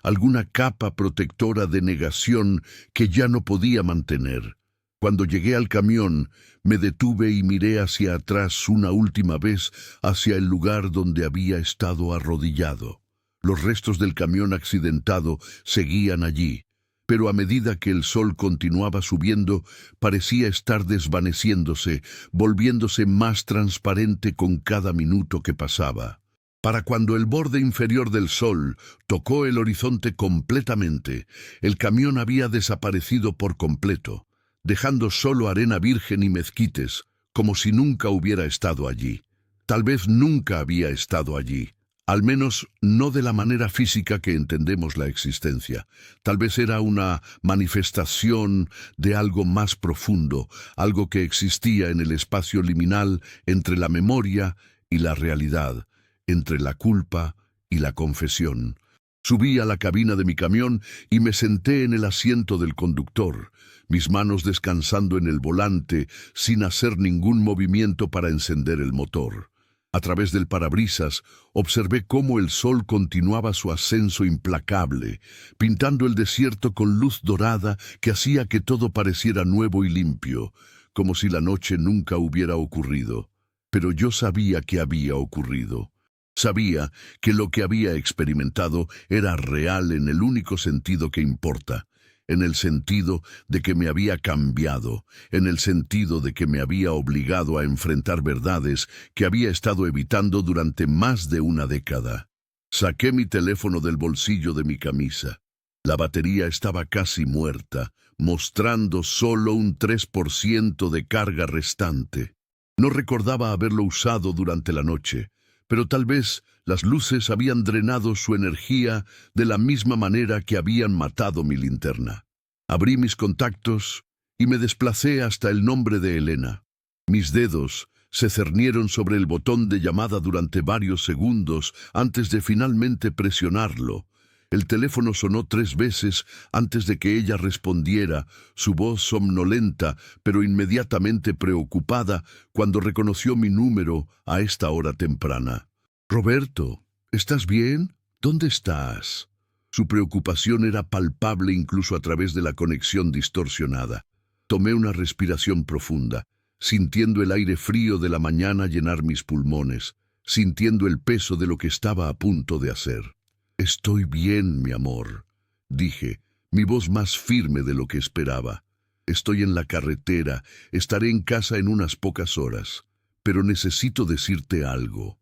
[SPEAKER 1] alguna capa protectora de negación que ya no podía mantener. Cuando llegué al camión, me detuve y miré hacia atrás una última vez hacia el lugar donde había estado arrodillado. Los restos del camión accidentado seguían allí, pero a medida que el sol continuaba subiendo, parecía estar desvaneciéndose, volviéndose más transparente con cada minuto que pasaba. Para cuando el borde inferior del sol tocó el horizonte completamente, el camión había desaparecido por completo, dejando solo arena virgen y mezquites, como si nunca hubiera estado allí. Tal vez nunca había estado allí, al menos no de la manera física que entendemos la existencia. Tal vez era una manifestación de algo más profundo, algo que existía en el espacio liminal entre la memoria y la realidad, entre la culpa y la confesión. Subí a la cabina de mi camión y me senté en el asiento del conductor, mis manos descansando en el volante sin hacer ningún movimiento para encender el motor. A través del parabrisas observé cómo el sol continuaba su ascenso implacable, pintando el desierto con luz dorada que hacía que todo pareciera nuevo y limpio, como si la noche nunca hubiera ocurrido. Pero yo sabía que había ocurrido. Sabía que lo que había experimentado era real en el único sentido que importa, en el sentido de que me había cambiado, en el sentido de que me había obligado a enfrentar verdades que había estado evitando durante más de una década. Saqué mi teléfono del bolsillo de mi camisa. La batería estaba casi muerta, mostrando solo un 3% de carga restante. No recordaba haberlo usado durante la noche, pero tal vez las luces habían drenado su energía de la misma manera que habían matado mi linterna. Abrí mis contactos y me desplacé hasta el nombre de Elena. Mis dedos se cernieron sobre el botón de llamada durante varios segundos antes de finalmente presionarlo. El teléfono sonó 3 veces antes de que ella respondiera, su voz somnolenta, pero inmediatamente preocupada cuando reconoció mi número a esta hora temprana. «Roberto, ¿estás bien? ¿Dónde estás?» Su preocupación era palpable incluso a través de la conexión distorsionada. Tomé una respiración profunda, sintiendo el aire frío de la mañana llenar mis pulmones, sintiendo el peso de lo que estaba a punto de hacer. «Estoy bien, mi amor», dije, mi voz más firme de lo que esperaba. «Estoy en la carretera, estaré en casa en unas pocas horas, pero necesito decirte algo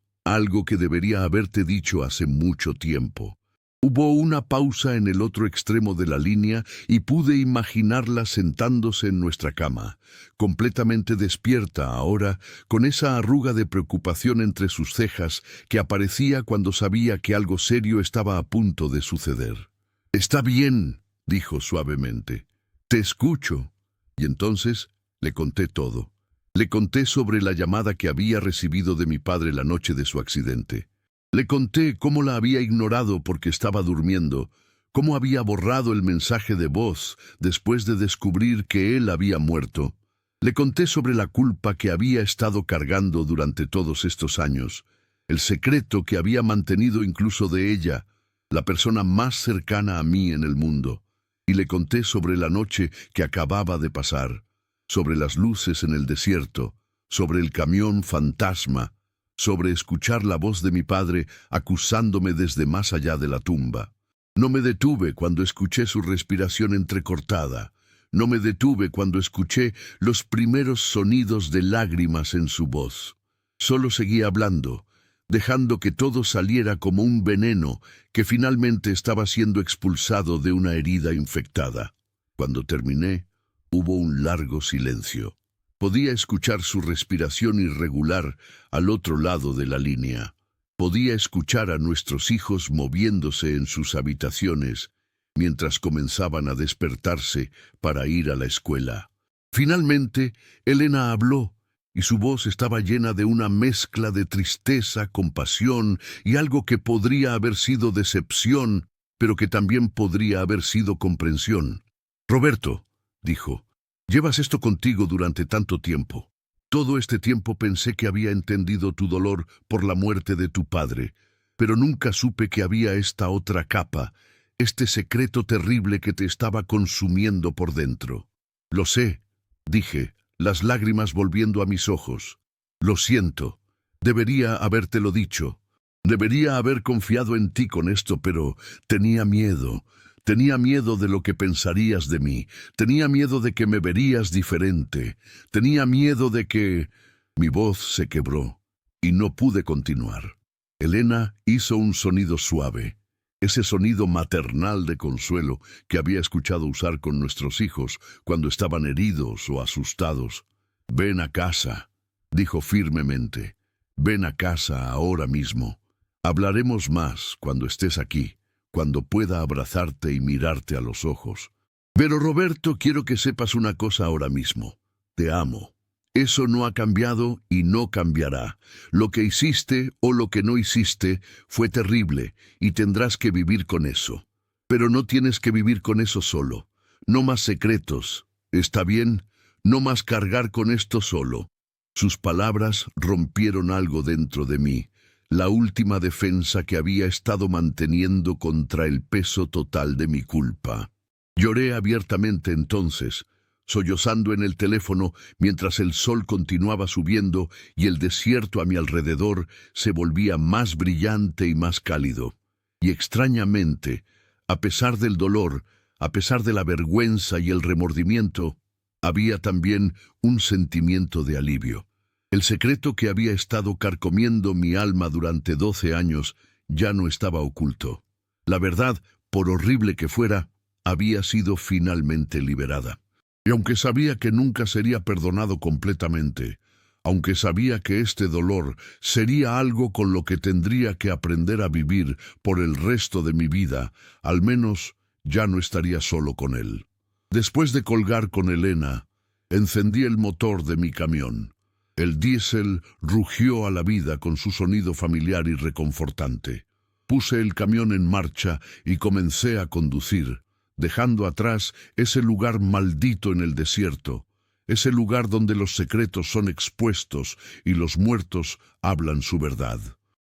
[SPEAKER 1] que debería haberte dicho hace mucho tiempo». Hubo una pausa en el otro extremo de la línea y pude imaginarla sentándose en nuestra cama, completamente despierta ahora, con esa arruga de preocupación entre sus cejas que aparecía cuando sabía que algo serio estaba a punto de suceder. «Está bien», dijo suavemente. «Te escucho». Y entonces le conté todo. Le conté sobre la llamada que había recibido de mi padre la noche de su accidente. Le conté cómo la había ignorado porque estaba durmiendo, cómo había borrado el mensaje de voz después de descubrir que él había muerto. Le conté sobre la culpa que había estado cargando durante todos estos años, el secreto que había mantenido incluso de ella, la persona más cercana a mí en el mundo, y le conté sobre la noche que acababa de pasar, sobre las luces en el desierto, sobre el camión fantasma, sobre escuchar la voz de mi padre acusándome desde más allá de la tumba. No me detuve cuando escuché su respiración entrecortada. No me detuve cuando escuché los primeros sonidos de lágrimas en su voz. Solo seguía hablando, dejando que todo saliera como un veneno que finalmente estaba siendo expulsado de una herida infectada. Cuando terminé, hubo un largo silencio. Podía escuchar su respiración irregular al otro lado de la línea. Podía escuchar a nuestros hijos moviéndose en sus habitaciones mientras comenzaban a despertarse para ir a la escuela. Finalmente, Elena habló, y su voz estaba llena de una mezcla de tristeza, compasión y algo que podría haber sido decepción, pero que también podría haber sido comprensión. «Roberto», dijo, «llevas esto contigo durante tanto tiempo. Todo este tiempo pensé que había entendido tu dolor por la muerte de tu padre, pero nunca supe que había esta otra capa, este secreto terrible que te estaba consumiendo por dentro». «Lo sé», dije, las lágrimas volviendo a mis ojos. «Lo siento. Debería habértelo dicho. Debería haber confiado en ti con esto, pero tenía miedo. Tenía miedo de lo que pensarías de mí. Tenía miedo de que me verías diferente. Tenía miedo de que...» Mi voz se quebró y no pude continuar. Elena hizo un sonido suave, ese sonido maternal de consuelo que había escuchado usar con nuestros hijos cuando estaban heridos o asustados. «Ven a casa», dijo firmemente. «Ven a casa ahora mismo. Hablaremos más cuando estés aquí, cuando pueda abrazarte y mirarte a los ojos. Pero Roberto, quiero que sepas una cosa ahora mismo. Te amo. Eso no ha cambiado y no cambiará. Lo que hiciste o lo que no hiciste fue terrible y tendrás que vivir con eso. Pero no tienes que vivir con eso solo. No más secretos. ¿Está bien? No más cargar con esto solo». Sus palabras rompieron algo dentro de mí, la última defensa que había estado manteniendo contra el peso total de mi culpa. Lloré abiertamente entonces, sollozando en el teléfono mientras el sol continuaba subiendo y el desierto a mi alrededor se volvía más brillante y más cálido. Y extrañamente, a pesar del dolor, a pesar de la vergüenza y el remordimiento, había también un sentimiento de alivio. El secreto que había estado carcomiendo mi alma durante 12 años ya no estaba oculto. La verdad, por horrible que fuera, había sido finalmente liberada. Y aunque sabía que nunca sería perdonado completamente, aunque sabía que este dolor sería algo con lo que tendría que aprender a vivir por el resto de mi vida, al menos ya no estaría solo con él. Después de colgar con Elena, encendí el motor de mi camión. El diésel rugió a la vida con su sonido familiar y reconfortante. Puse el camión en marcha y comencé a conducir, dejando atrás ese lugar maldito en el desierto, ese lugar donde los secretos son expuestos y los muertos hablan su verdad.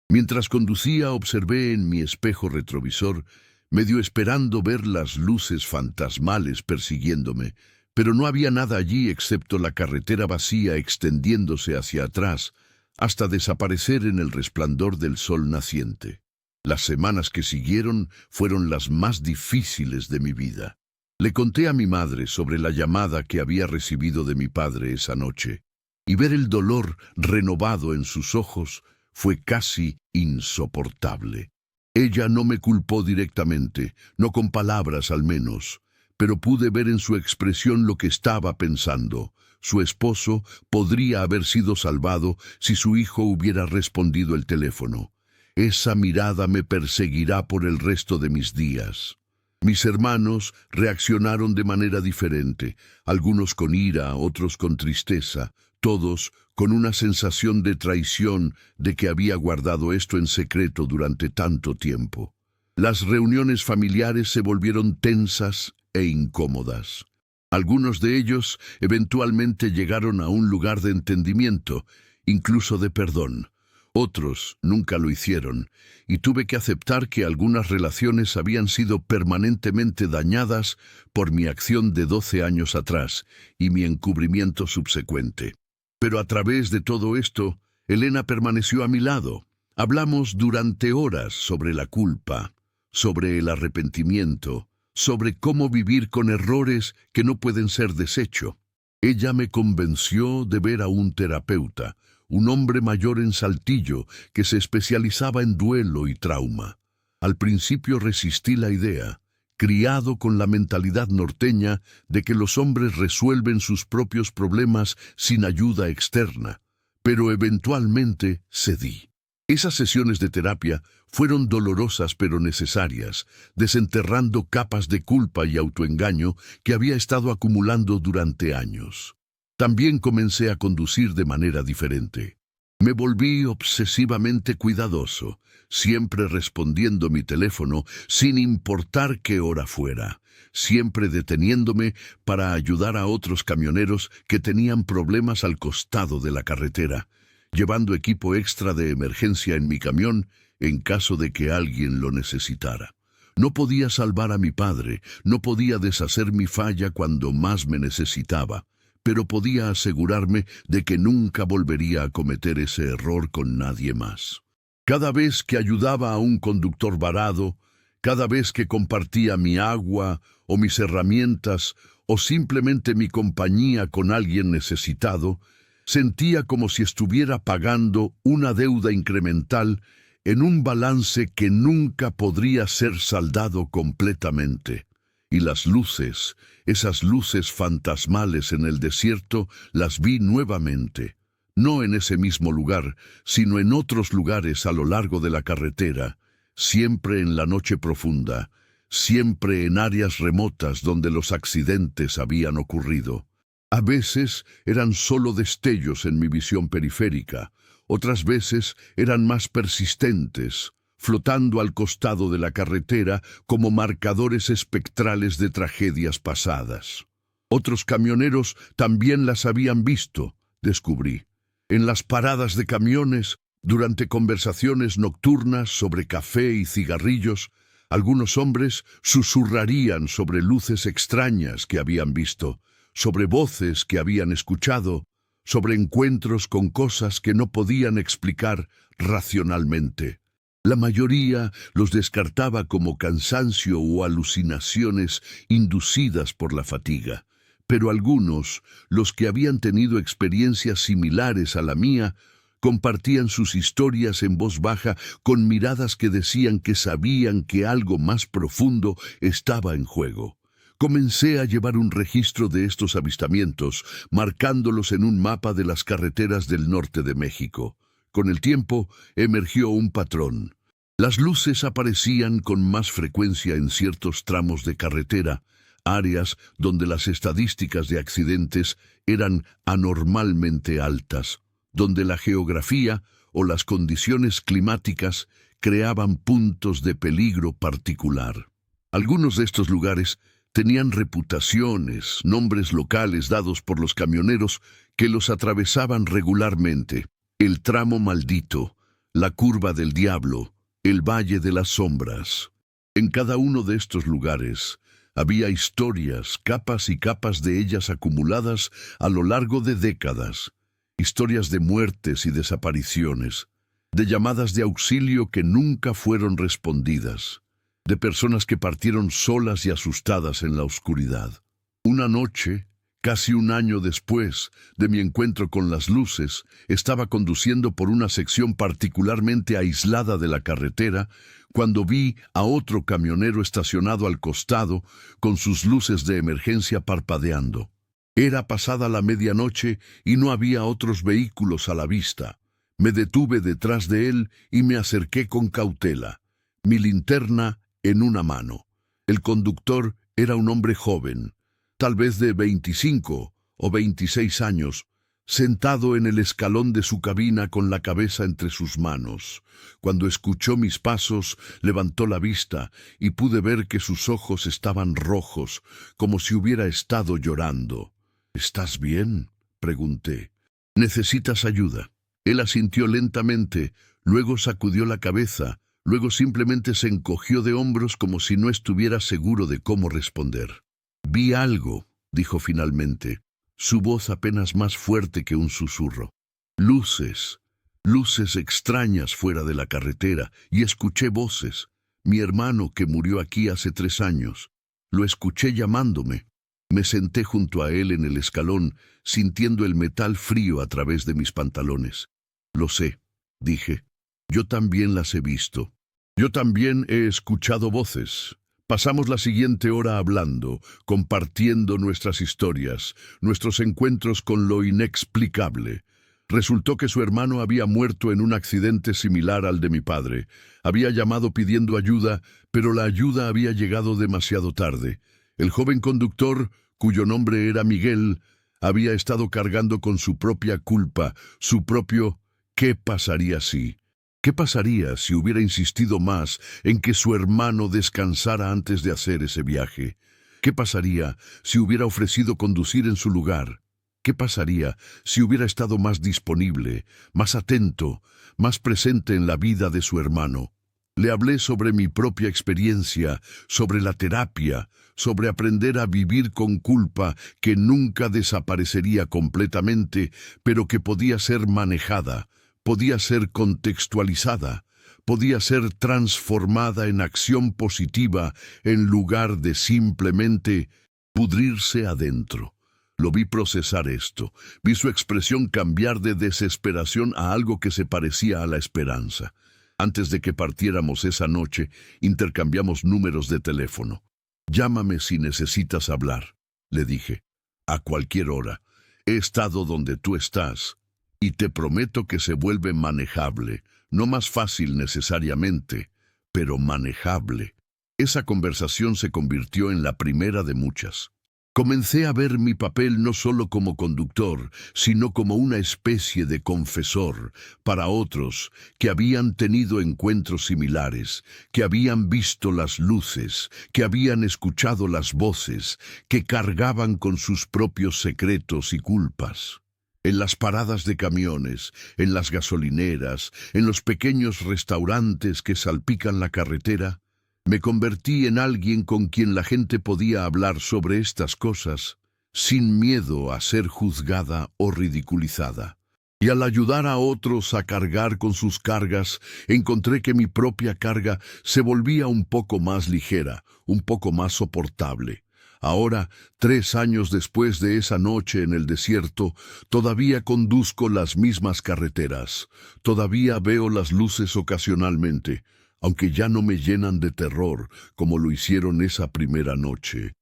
[SPEAKER 1] Mientras conducía, observé en mi espejo retrovisor, medio esperando ver las luces fantasmales persiguiéndome, pero no había nada allí excepto la carretera vacía extendiéndose hacia atrás, hasta desaparecer en el resplandor del sol naciente. Las semanas que siguieron fueron las más difíciles de mi vida. Le conté a mi madre sobre la llamada que había recibido de mi padre esa noche, y ver el dolor renovado en sus ojos fue casi insoportable. Ella no me culpó directamente, no con palabras al menos, pero pude ver en su expresión lo que estaba pensando. Su esposo podría haber sido salvado si su hijo hubiera respondido el teléfono. Esa mirada me perseguirá por el resto de mis días. Mis hermanos reaccionaron de manera diferente, algunos con ira, otros con tristeza, todos con una sensación de traición de que había guardado esto en secreto durante tanto tiempo. Las reuniones familiares se volvieron tensas e incómodas. Algunos de ellos eventualmente llegaron a un lugar de entendimiento, incluso de perdón. Otros nunca lo hicieron, y tuve que aceptar que algunas relaciones habían sido permanentemente dañadas por mi acción de 12 años atrás y mi encubrimiento subsecuente. Pero a través de todo esto, Elena permaneció a mi lado. Hablamos durante horas sobre la culpa, sobre el arrepentimiento, sobre cómo vivir con errores que no pueden ser deshecho. Ella me convenció de ver a un terapeuta, un hombre mayor en Saltillo que se especializaba en duelo y trauma. Al principio resistí la idea, criado con la mentalidad norteña de que los hombres resuelven sus propios problemas sin ayuda externa, pero eventualmente cedí. Esas sesiones de terapia fueron dolorosas pero necesarias, desenterrando capas de culpa y autoengaño que había estado acumulando durante años. También comencé a conducir de manera diferente. Me volví obsesivamente cuidadoso, siempre respondiendo mi teléfono sin importar qué hora fuera, siempre deteniéndome para ayudar a otros camioneros que tenían problemas al costado de la carretera, llevando equipo extra de emergencia en mi camión en caso de que alguien lo necesitara. No podía salvar a mi padre, no podía deshacer mi falla cuando más me necesitaba, pero podía asegurarme de que nunca volvería a cometer ese error con nadie más. Cada vez que ayudaba a un conductor varado, cada vez que compartía mi agua o mis herramientas o simplemente mi compañía con alguien necesitado, sentía como si estuviera pagando una deuda incremental en un balance que nunca podría ser saldado completamente. Y las luces, esas luces fantasmales en el desierto, las vi nuevamente. No en ese mismo lugar, sino en otros lugares a lo largo de la carretera, siempre en la noche profunda, siempre en áreas remotas donde los accidentes habían ocurrido. A veces eran solo destellos en mi visión periférica, otras veces eran más persistentes, flotando al costado de la carretera como marcadores espectrales de tragedias pasadas. Otros camioneros también las habían visto, descubrí. En las paradas de camiones, durante conversaciones nocturnas sobre café y cigarrillos, algunos hombres susurrarían sobre luces extrañas que habían visto, sobre voces que habían escuchado, sobre encuentros con cosas que no podían explicar racionalmente. La mayoría los descartaba como cansancio o alucinaciones inducidas por la fatiga, pero algunos, los que habían tenido experiencias similares a la mía, compartían sus historias en voz baja con miradas que decían que sabían que algo más profundo estaba en juego. Comencé a llevar un registro de estos avistamientos, marcándolos en un mapa de las carreteras del norte de México. Con el tiempo, emergió un patrón. Las luces aparecían con más frecuencia en ciertos tramos de carretera, áreas donde las estadísticas de accidentes eran anormalmente altas, donde la geografía o las condiciones climáticas creaban puntos de peligro particular. Algunos de estos lugares tenían reputaciones, nombres locales dados por los camioneros que los atravesaban regularmente. El tramo maldito, la curva del diablo, el valle de las sombras. En cada uno de estos lugares había historias, capas y capas de ellas acumuladas a lo largo de décadas. Historias de muertes y desapariciones, de llamadas de auxilio que nunca fueron respondidas, de personas que partieron solas y asustadas en la oscuridad. Una noche, casi un año después de mi encuentro con las luces, estaba conduciendo por una sección particularmente aislada de la carretera cuando vi a otro camionero estacionado al costado con sus luces de emergencia parpadeando. Era pasada la medianoche y no había otros vehículos a la vista. Me detuve detrás de él y me acerqué con cautela, mi linterna en una mano. El conductor era un hombre joven, tal vez de 25 o 26 años, sentado en el escalón de su cabina con la cabeza entre sus manos. Cuando escuchó mis pasos, levantó la vista y pude ver que sus ojos estaban rojos, como si hubiera estado llorando. ¿Estás bien?, pregunté. ¿Necesitas ayuda? Él asintió lentamente, luego sacudió la cabeza, luego simplemente se encogió de hombros como si no estuviera seguro de cómo responder. Vi algo, dijo finalmente, su voz apenas más fuerte que un susurro. Luces, luces extrañas fuera de la carretera, y escuché voces. Mi hermano, que murió aquí hace 3 años. Lo escuché llamándome. Me senté junto a él en el escalón, sintiendo el metal frío a través de mis pantalones. Lo sé, dije. Yo también las he visto. Yo también he escuchado voces. Pasamos la siguiente hora hablando, compartiendo nuestras historias, nuestros encuentros con lo inexplicable. Resultó que su hermano había muerto en un accidente similar al de mi padre. Había llamado pidiendo ayuda, pero la ayuda había llegado demasiado tarde. El joven conductor, cuyo nombre era Miguel, había estado cargando con su propia culpa, su propio ¿qué pasaría si? ¿Qué pasaría si hubiera insistido más en que su hermano descansara antes de hacer ese viaje? ¿Qué pasaría si hubiera ofrecido conducir en su lugar? ¿Qué pasaría si hubiera estado más disponible, más atento, más presente en la vida de su hermano? Le hablé sobre mi propia experiencia, sobre la terapia, sobre aprender a vivir con culpa que nunca desaparecería completamente, pero que podía ser manejada, podía ser contextualizada, podía ser transformada en acción positiva en lugar de simplemente pudrirse adentro. Lo vi procesar esto, vi su expresión cambiar de desesperación a algo que se parecía a la esperanza. Antes de que partiéramos esa noche, intercambiamos números de teléfono. Llámame si necesitas hablar, le dije. A cualquier hora. He estado donde tú estás, y te prometo que se vuelve manejable, no más fácil necesariamente, pero manejable. Esa conversación se convirtió en la primera de muchas. Comencé a ver mi papel no solo como conductor, sino como una especie de confesor para otros que habían tenido encuentros similares, que habían visto las luces, que habían escuchado las voces, que cargaban con sus propios secretos y culpas. En las paradas de camiones, en las gasolineras, en los pequeños restaurantes que salpican la carretera, me convertí en alguien con quien la gente podía hablar sobre estas cosas sin miedo a ser juzgada o ridiculizada. Y al ayudar a otros a cargar con sus cargas, encontré que mi propia carga se volvía un poco más ligera, un poco más soportable. Ahora, 3 años después de esa noche en el desierto, todavía conduzco las mismas carreteras, todavía veo las luces ocasionalmente, aunque ya no me llenan de terror como lo hicieron esa primera noche.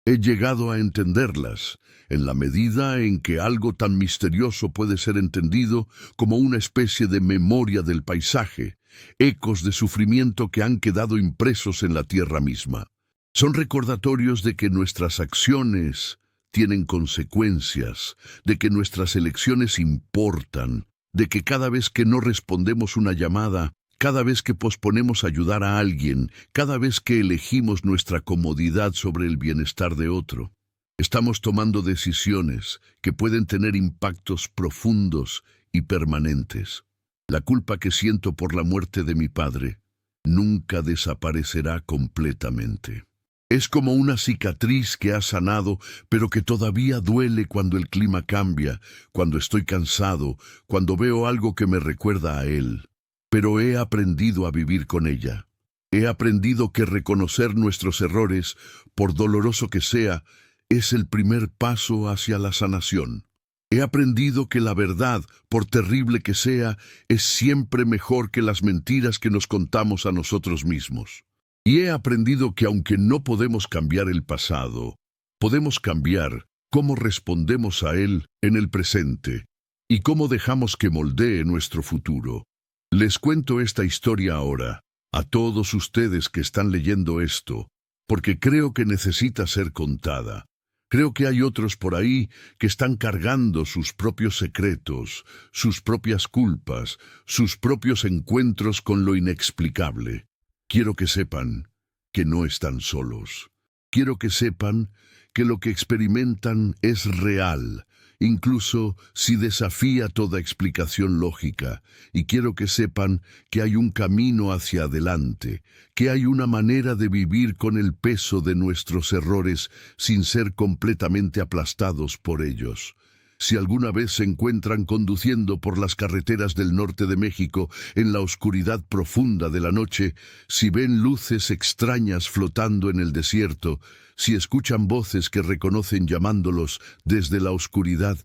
[SPEAKER 1] He llegado a entenderlas, en la medida en que algo tan misterioso puede ser entendido como una especie de memoria del paisaje, ecos de sufrimiento que han quedado impresos en la tierra misma. Son recordatorios de que nuestras acciones tienen consecuencias, de que nuestras elecciones importan, de que cada vez que no respondemos una llamada, cada vez que posponemos ayudar a alguien, cada vez que elegimos nuestra comodidad sobre el bienestar de otro, estamos tomando decisiones que pueden tener impactos profundos y permanentes. La culpa que siento por la muerte de mi padre nunca desaparecerá completamente. Es como una cicatriz que ha sanado, pero que todavía duele cuando el clima cambia, cuando estoy cansado, cuando veo algo que me recuerda a él. Pero he aprendido a vivir con ella. He aprendido que reconocer nuestros errores, por doloroso que sea, es el primer paso hacia la sanación. He aprendido que la verdad, por terrible que sea, es siempre mejor que las mentiras que nos contamos a nosotros mismos. Y he aprendido que aunque no podemos cambiar el pasado, podemos cambiar cómo respondemos a él en el presente y cómo dejamos que moldee nuestro futuro. Les cuento esta historia ahora, a todos ustedes que están leyendo esto, porque creo que necesita ser contada. Creo que hay otros por ahí que están cargando sus propios secretos, sus propias culpas, sus propios encuentros con lo inexplicable. Quiero que sepan que no están solos. Quiero que sepan que lo que experimentan es real, incluso si desafía toda explicación lógica, y quiero que sepan que hay un camino hacia adelante, que hay una manera de vivir con el peso de nuestros errores sin ser completamente aplastados por ellos. Si alguna vez se encuentran conduciendo por las carreteras del norte de México en la oscuridad profunda de la noche, si ven luces extrañas flotando en el desierto, si escuchan voces que reconocen llamándolos desde la oscuridad,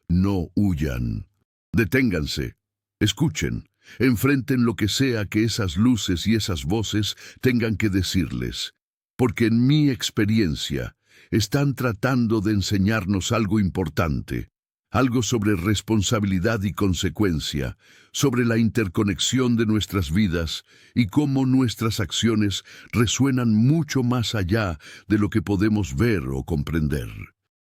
[SPEAKER 1] no huyan. Deténganse, escuchen, enfrenten lo que sea que esas luces y esas voces tengan que decirles, porque en mi experiencia están tratando de enseñarnos algo importante. Algo sobre responsabilidad y consecuencia, sobre la interconexión de nuestras vidas y cómo nuestras acciones resuenan mucho más allá de lo que podemos ver o comprender.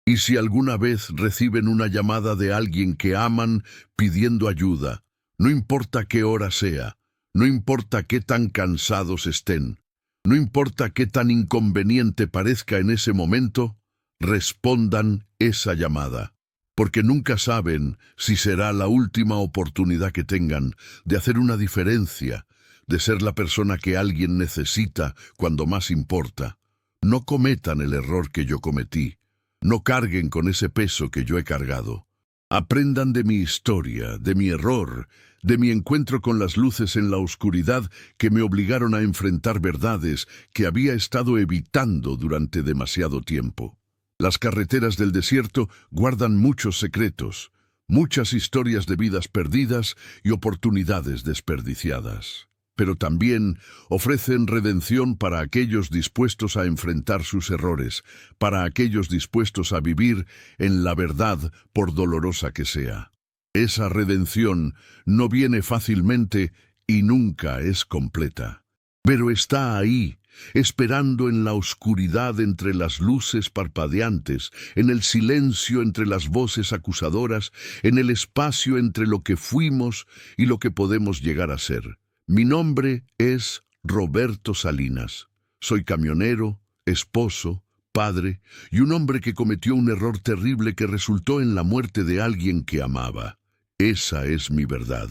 [SPEAKER 1] Y si alguna vez reciben una llamada de alguien que aman pidiendo ayuda, no importa qué hora sea, no importa qué tan cansados estén, no importa qué tan inconveniente parezca en ese momento, respondan esa llamada. Porque nunca saben si será la última oportunidad que tengan de hacer una diferencia, de ser la persona que alguien necesita cuando más importa. No cometan el error que yo cometí. No carguen con ese peso que yo he cargado. Aprendan de mi historia, de mi error, de mi encuentro con las luces en la oscuridad que me obligaron a enfrentar verdades que había estado evitando durante demasiado tiempo. Las carreteras del desierto guardan muchos secretos, muchas historias de vidas perdidas y oportunidades desperdiciadas. Pero también ofrecen redención para aquellos dispuestos a enfrentar sus errores, para aquellos dispuestos a vivir en la verdad por dolorosa que sea. Esa redención no viene fácilmente y nunca es completa. Pero está ahí, esperando en la oscuridad entre las luces parpadeantes, en el silencio entre las voces acusadoras, en el espacio entre lo que fuimos y lo que podemos llegar a ser. Mi nombre es Roberto Salinas. Soy camionero, esposo, padre y un hombre que cometió un error terrible que resultó en la muerte de alguien que amaba. Esa es mi verdad.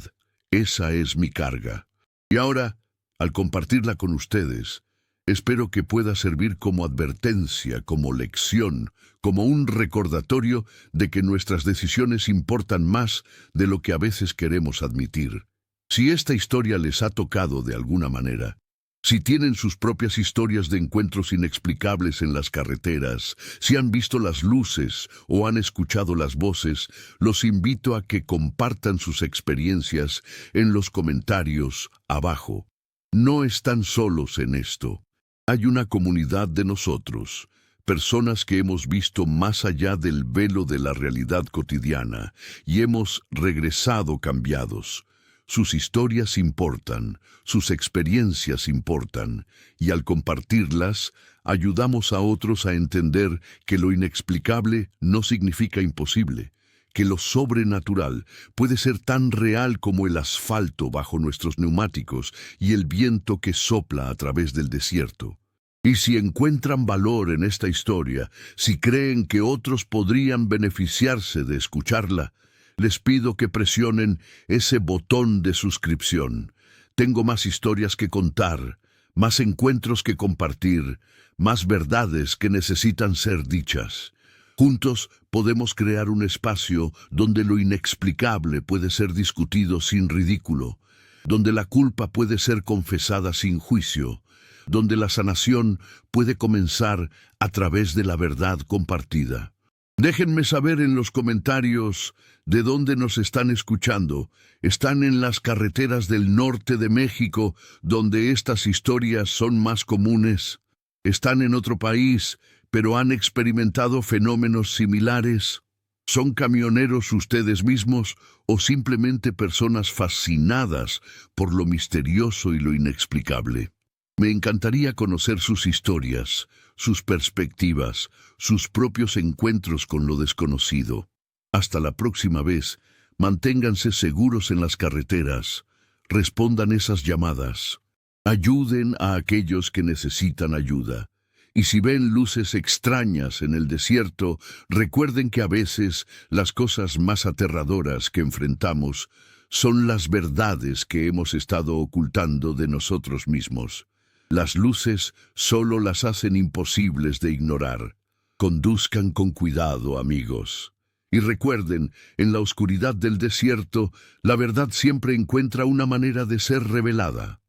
[SPEAKER 1] Esa es mi carga. Y ahora, al compartirla con ustedes, espero que pueda servir como advertencia, como lección, como un recordatorio de que nuestras decisiones importan más de lo que a veces queremos admitir. Si esta historia les ha tocado de alguna manera, si tienen sus propias historias de encuentros inexplicables en las carreteras, si han visto las luces o han escuchado las voces, los invito a que compartan sus experiencias en los comentarios abajo. No están solos en esto. Hay una comunidad de nosotros, personas que hemos visto más allá del velo de la realidad cotidiana y hemos regresado cambiados. Sus historias importan, sus experiencias importan, y al compartirlas, ayudamos a otros a entender que lo inexplicable no significa imposible, que lo sobrenatural puede ser tan real como el asfalto bajo nuestros neumáticos y el viento que sopla a través del desierto. Y si encuentran valor en esta historia, si creen que otros podrían beneficiarse de escucharla, les pido que presionen ese botón de suscripción. Tengo más historias que contar, más encuentros que compartir, más verdades que necesitan ser dichas. Juntos podemos crear un espacio donde lo inexplicable puede ser discutido sin ridículo, donde la culpa puede ser confesada sin juicio, donde la sanación puede comenzar a través de la verdad compartida. Déjenme saber en los comentarios de dónde nos están escuchando. ¿Están en las carreteras del norte de México, donde estas historias son más comunes? ¿Están en otro país, pero han experimentado fenómenos similares? ¿Son camioneros ustedes mismos o simplemente personas fascinadas por lo misterioso y lo inexplicable? Me encantaría conocer sus historias, sus perspectivas, sus propios encuentros con lo desconocido. Hasta la próxima vez, manténganse seguros en las carreteras, respondan esas llamadas, ayuden a aquellos que necesitan ayuda. Y si ven luces extrañas en el desierto, recuerden que a veces las cosas más aterradoras que enfrentamos son las verdades que hemos estado ocultando de nosotros mismos. Las luces solo las hacen imposibles de ignorar. Conduzcan con cuidado, amigos. Y recuerden, en la oscuridad del desierto, la verdad siempre encuentra una manera de ser revelada.